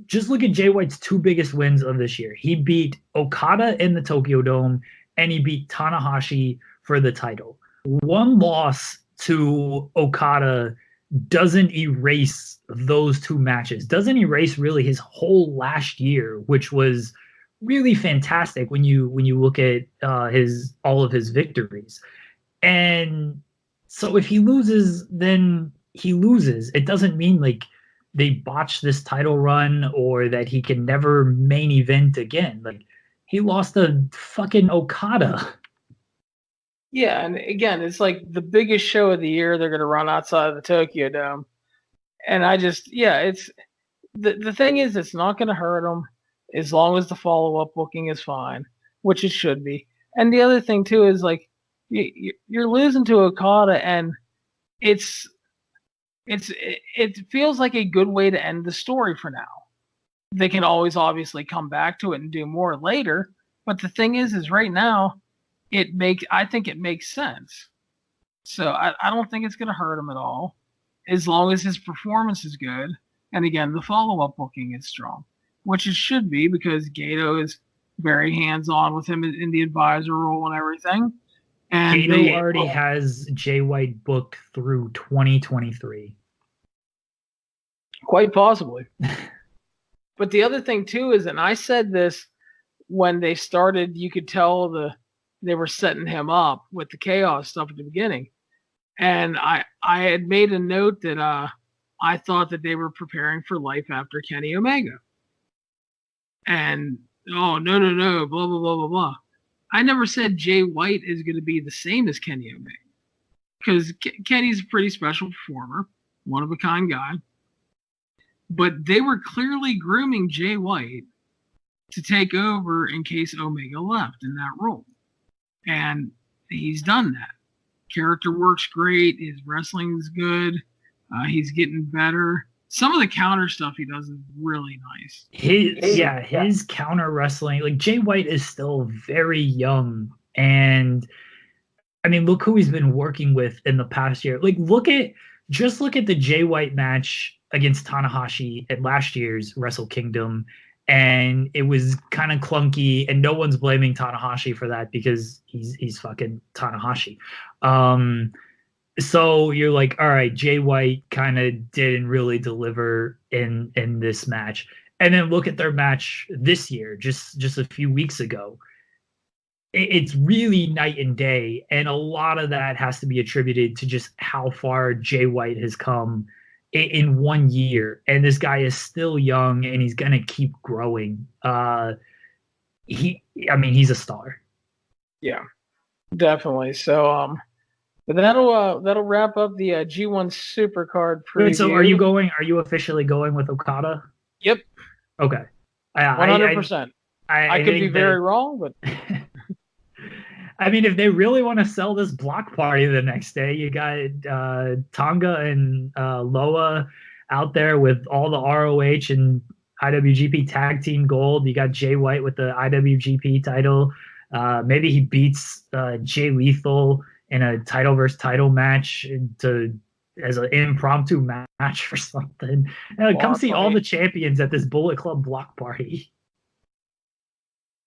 just look at Jay White's two biggest wins of this year. He beat Okada in the Tokyo Dome, and he beat Tanahashi for the title. One loss to Okada doesn't erase those two matches, doesn't erase really his whole last year, which was really fantastic when you look at all of his victories. And so if he loses, then he loses. It doesn't mean like they botched this title run or that he can never main event again. Like, he lost to fucking Okada. Yeah, and again, it's like the biggest show of the year they're going to run outside of the Tokyo Dome. And it's the thing is, it's not going to hurt him as long as the follow-up booking is fine, which it should be. And the other thing, too, is like you're losing to Okada, and it feels like a good way to end the story for now. They can always obviously come back to it and do more later. But the thing is right now, I think it makes sense. So I don't think it's going to hurt him at all, as long as his performance is good. And again, the follow-up booking is strong, which it should be, because Gato is very hands-on with him in the advisor role and everything. And Gato already has Jay White booked through 2023. Quite possibly. But the other thing, too, is, and I said this when they started, you could tell they were setting him up with the chaos stuff at the beginning. And I had made a note that I thought that they were preparing for life after Kenny Omega. And, no, blah, blah, blah, blah, blah. I never said Jay White is going to be the same as Kenny Omega. Because Kenny's a pretty special performer, one-of-a-kind guy. But they were clearly grooming Jay White to take over in case Omega left in that role. And he's done that. Character works great. His wrestling's good. He's getting better. Some of the counter stuff he does is really nice. His counter wrestling, like Jay White is still very young, and I mean, look who he's been working with in the past year. Like, look at the Jay White match against Tanahashi at last year's Wrestle Kingdom, and it was kind of clunky, and no one's blaming Tanahashi for that because he's fucking Tanahashi. So you're like, all right, Jay White kind of didn't really deliver in this match. And then look at their match this year, just a few weeks ago. It's really night and day. And a lot of that has to be attributed to just how far Jay White has come in 1 year. And this guy is still young and he's going to keep growing. He's a star. Yeah, definitely. So, but that'll wrap up the G1 Supercard preview. Wait, so are you officially going with Okada? Yep. Okay. 100%. I could be very wrong, but I mean, if they really want to sell this block party the next day, you got Tonga and Loa out there with all the ROH and IWGP Tag Team Gold. You got Jay White with the IWGP title. Maybe he beats Jay Lethal in a title versus title match as an impromptu match or something. Come see all the champions at this Bullet Club block party.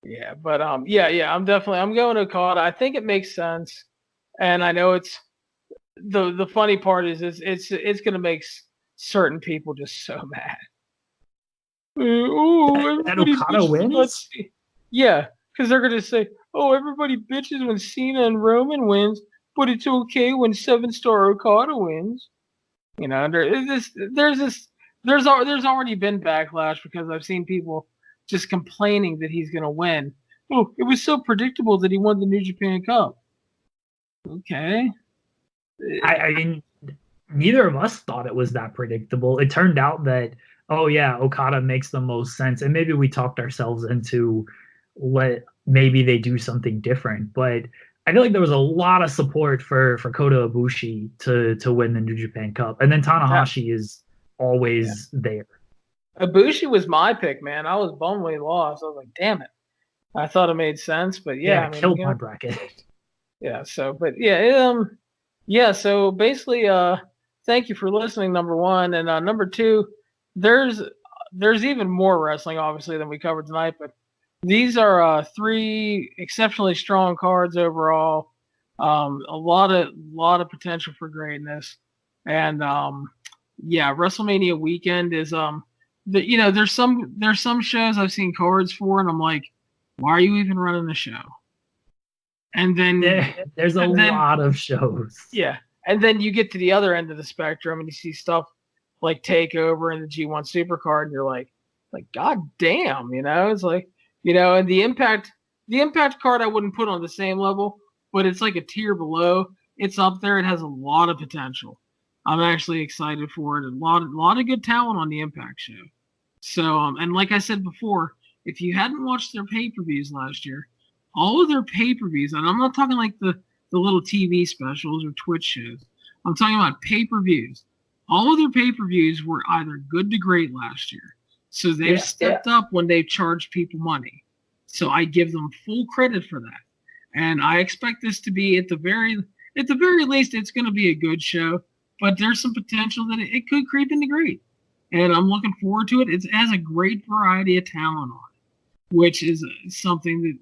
Yeah, but I'm going to Okada. I think it makes sense, and I know it's the funny part is it's going to make certain people just so mad. That Okada wins? Yeah, because they're going to say, "Oh, everybody bitches when Cena and Roman wins, but it's okay when 7-star Okada wins." You know, there's already been backlash because I've seen people just complaining that he's going to win. Oh, it was so predictable that he won the New Japan Cup. Okay. I mean, neither of us thought it was that predictable. It turned out that, oh yeah, Okada makes the most sense. And maybe we talked ourselves into maybe they do something different. But I feel like there was a lot of support for Kota Ibushi to win the New Japan Cup. And then Tanahashi is always there. Ibushi was my pick, man. I was bummed when he lost. I was like, damn it. I thought it made sense, but killed my bracket. Yeah, so basically, thank you for listening, number one. And number two, there's even more wrestling, obviously, than we covered tonight, but these are 3 exceptionally strong cards overall. A lot of potential for greatness. And WrestleMania weekend is there's some shows I've seen cards for, and I'm like, why are you even running the show? And then there's a lot of shows. Yeah, and then you get to the other end of the spectrum, and you see stuff like Takeover and the G1 Supercard, and you're like, God damn, it's like, and the Impact card I wouldn't put on the same level, but it's like a tier below. It's up there. It has a lot of potential. I'm actually excited for it. A lot of good talent on the Impact show. So, and like I said before, if you hadn't watched their pay-per-views last year, all of their pay-per-views, and I'm not talking like the little TV specials or Twitch shows. I'm talking about pay-per-views. All of their pay-per-views were either good to great last year. So they've stepped up when they've charged people money. So I give them full credit for that. And I expect this to be at the very least, it's going to be a good show. But there's some potential that it could creep into great. And I'm looking forward to it. It has a great variety of talent on it, which is something that,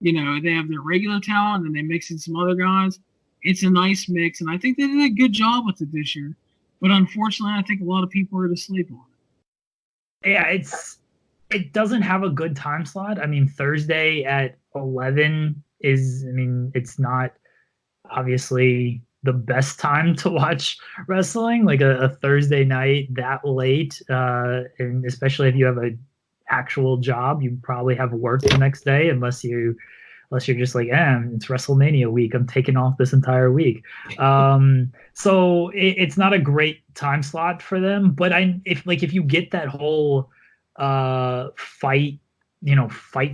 they have their regular talent and they mix in some other guys. It's a nice mix. And I think they did a good job with it this year. But unfortunately, I think a lot of people are going to sleep on it. Yeah, it doesn't have a good time slot. I mean, Thursday at 11 it's not obviously the best time to watch wrestling, like a Thursday night that late, and especially if you have an actual job, you probably have work the next day, unless you're just like, it's WrestleMania week, I'm taking off this entire week. So it's not a great time slot for them. But if you get that whole fight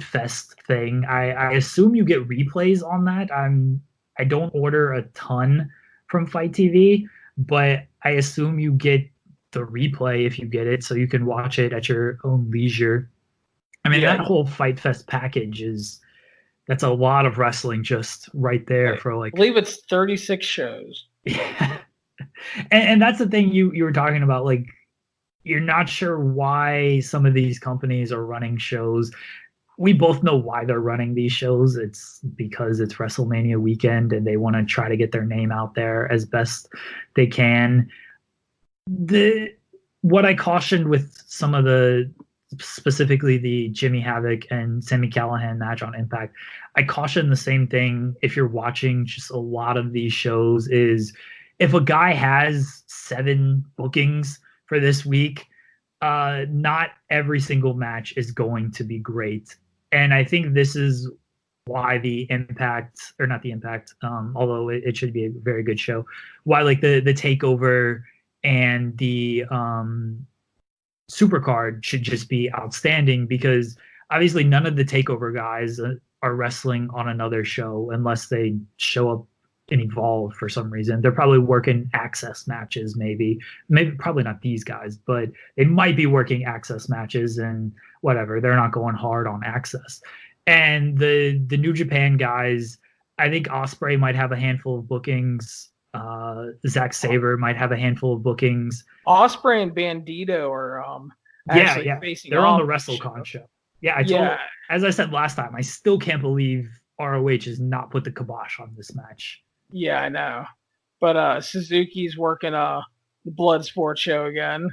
fest thing, I assume you get replays on that. I don't order a ton from Fight TV, but I assume you get the replay if you get it, so you can watch it at your own leisure. I mean, that whole Fight Fest package that's a lot of wrestling just right there for like. I believe it's 36 shows. Yeah. And that's the thing you were talking about, like, you're not sure why some of these companies are running shows. We both know why they're running these shows. It's because it's WrestleMania weekend and they want to try to get their name out there as best they can. What I cautioned with some of specifically the Jimmy Havoc and Sami Callihan match on Impact, I caution the same thing if you're watching just a lot of these shows, is if a guy has 7 bookings for this week, not every single match is going to be great. And I think this is why the Impact, or not the Impact, although it should be a very good show, why like the Takeover and the Supercard should just be outstanding, because obviously none of the Takeover guys are wrestling on another show unless they show up and Evolve for some reason. They're probably working access matches, maybe probably not these guys, but they might be working access matches and whatever. They're not going hard on access. And the New Japan guys, I think Ospreay might have a handful of bookings. Zack Sabre might have a handful of bookings. Ospreay and Bandito are facing. They're on the WrestleCon show. Yeah, as I said last time, I still can't believe ROH has not put the kibosh on this match. Yeah, I know. But Suzuki's working the Bloodsport show again.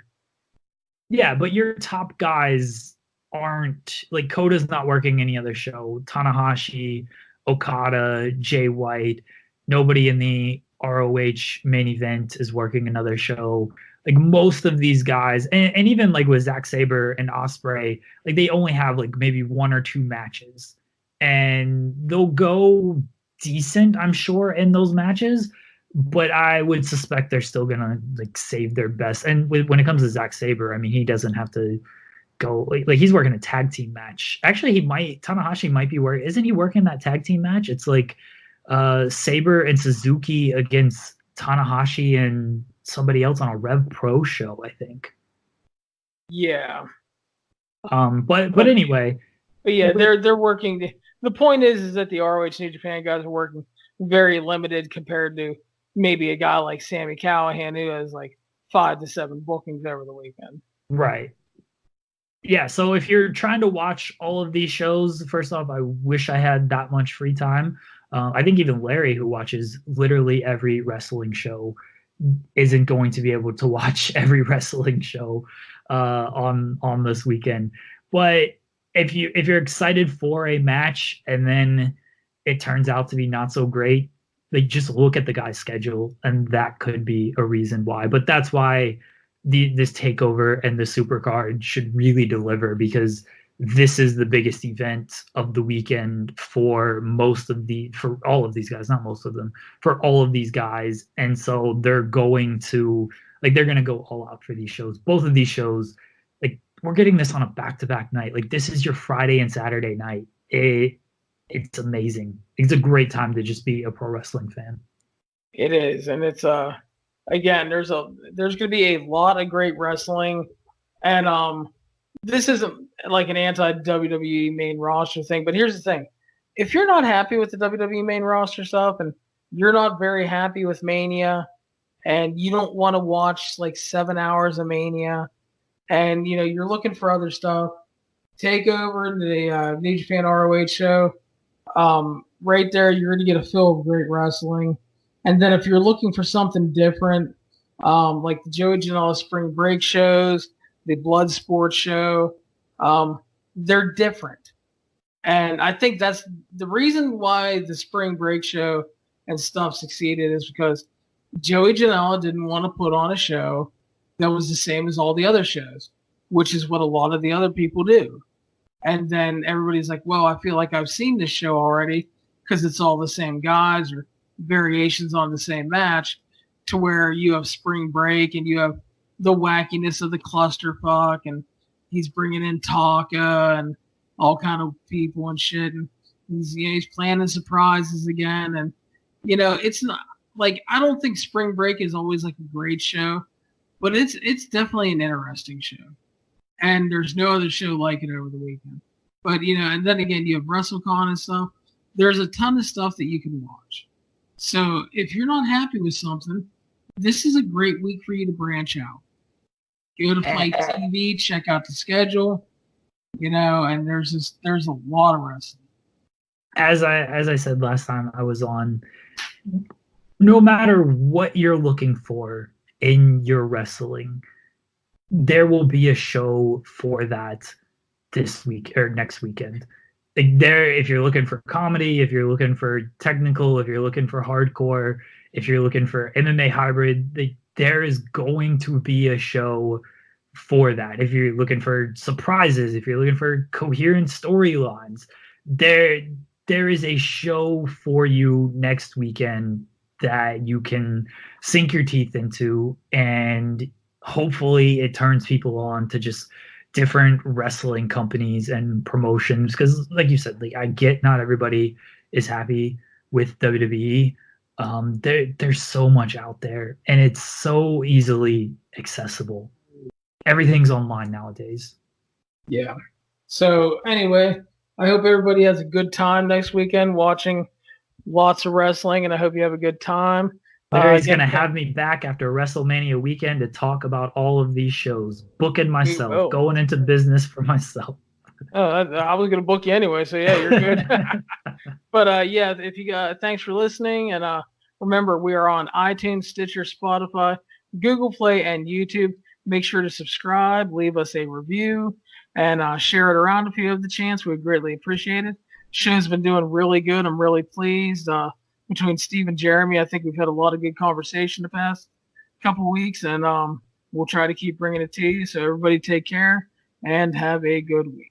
Yeah, but your top guys aren't, like, Koda's not working any other show. Tanahashi, Okada, Jay White, nobody in the ROH main event is working another show. Like, most of these guys, and even like with Zack Sabre and Ospreay, like, they only have like maybe 1 or 2 matches, and they'll go decent, I'm sure, in those matches, but I would suspect they're still gonna like save their best. And when it comes to Zack Sabre, I mean, he doesn't have to go like he's working a tag team match. Actually, Tanahashi might be working. Isn't he working that tag team match? It's like Sabre and Suzuki against Tanahashi and somebody else on a Rev Pro show, I think. Yeah. But anyway. But yeah, they're working. The point is that the ROH New Japan guys are working very limited compared to maybe a guy like Sami Callihan, who has like 5 to 7 bookings over the weekend. Right. Yeah, so if you're trying to watch all of these shows, first off, I wish I had that much free time. I think even Larry, who watches literally every wrestling show, isn't going to be able to watch every wrestling show on this weekend. But if you're excited for a match and then it turns out to be not so great, like, just look at the guy's schedule, and that could be a reason why. But that's why this Takeover and the Supercard should really deliver, because this is the biggest event of the weekend for all of these guys, not most of them, for all of these guys. And so they're going to go all out for these shows. Both of these shows, like, we're getting this on a back-to-back night. Like, this is your Friday and Saturday night. It's amazing. It's a great time to just be a pro wrestling fan. It is. And it's again, there's going to be a lot of great wrestling, and this isn't like an anti-WWE main roster thing, but here's the thing. If you're not happy with the WWE main roster stuff, and you're not very happy with Mania, and you don't want to watch like 7 hours of Mania, and you're looking for other stuff, Takeover, the New Japan ROH show, right there, you're going to get a feel of great wrestling. And then if you're looking for something different, like the Joey Janela Spring Break shows, the Bloodsport show, they're different. And I think that's the reason why the Spring Break show and stuff succeeded, is because Joey Janela didn't want to put on a show that was the same as all the other shows, which is what a lot of the other people do. And then everybody's like, well, I feel like I've seen this show already because it's all the same guys or variations on the same match, to where you have Spring Break and you have the wackiness of the clusterfuck, and he's bringing in Taka and all kind of people and shit, and he's planning surprises again, and it's not like I don't think Spring Break is always like a great show, but it's definitely an interesting show. And there's no other show like it over the weekend. But and then again, you have WrestleCon and stuff. There's a ton of stuff that you can watch. So if you're not happy with something, this is a great week for you to branch out. Go to Fight TV, check out the schedule, and there's a lot of wrestling. As I said last time I was on, no matter what you're looking for in your wrestling, there will be a show for that this week or next weekend. If you're looking for comedy, if you're looking for technical, if you're looking for hardcore, if you're looking for MMA hybrid, there is going to be a show for that. If you're looking for surprises, if you're looking for coherent storylines, there is a show for you next weekend that you can sink your teeth into, and hopefully it turns people on to just different wrestling companies and promotions. Because like you said, I get not everybody is happy with WWE. There's so much out there, and it's so easily accessible. Everything's online nowadays. Yeah. So anyway, I hope everybody has a good time next weekend watching lots of wrestling, and I hope you have a good time. Larry's going to have me back after WrestleMania weekend to talk about all of these shows, booking myself, going into business for myself. I was going to book you anyway, so yeah, you're good. But if you got, thanks for listening, and remember, we are on iTunes, Stitcher, Spotify, Google Play, and YouTube. Make sure to subscribe, leave us a review, and share it around if you have the chance. We'd greatly appreciate it. Show's been doing really good. I'm really pleased. Between Steve and Jeremy, I think we've had a lot of good conversation the past couple of weeks, and we'll try to keep bringing it to you. So everybody take care and have a good week.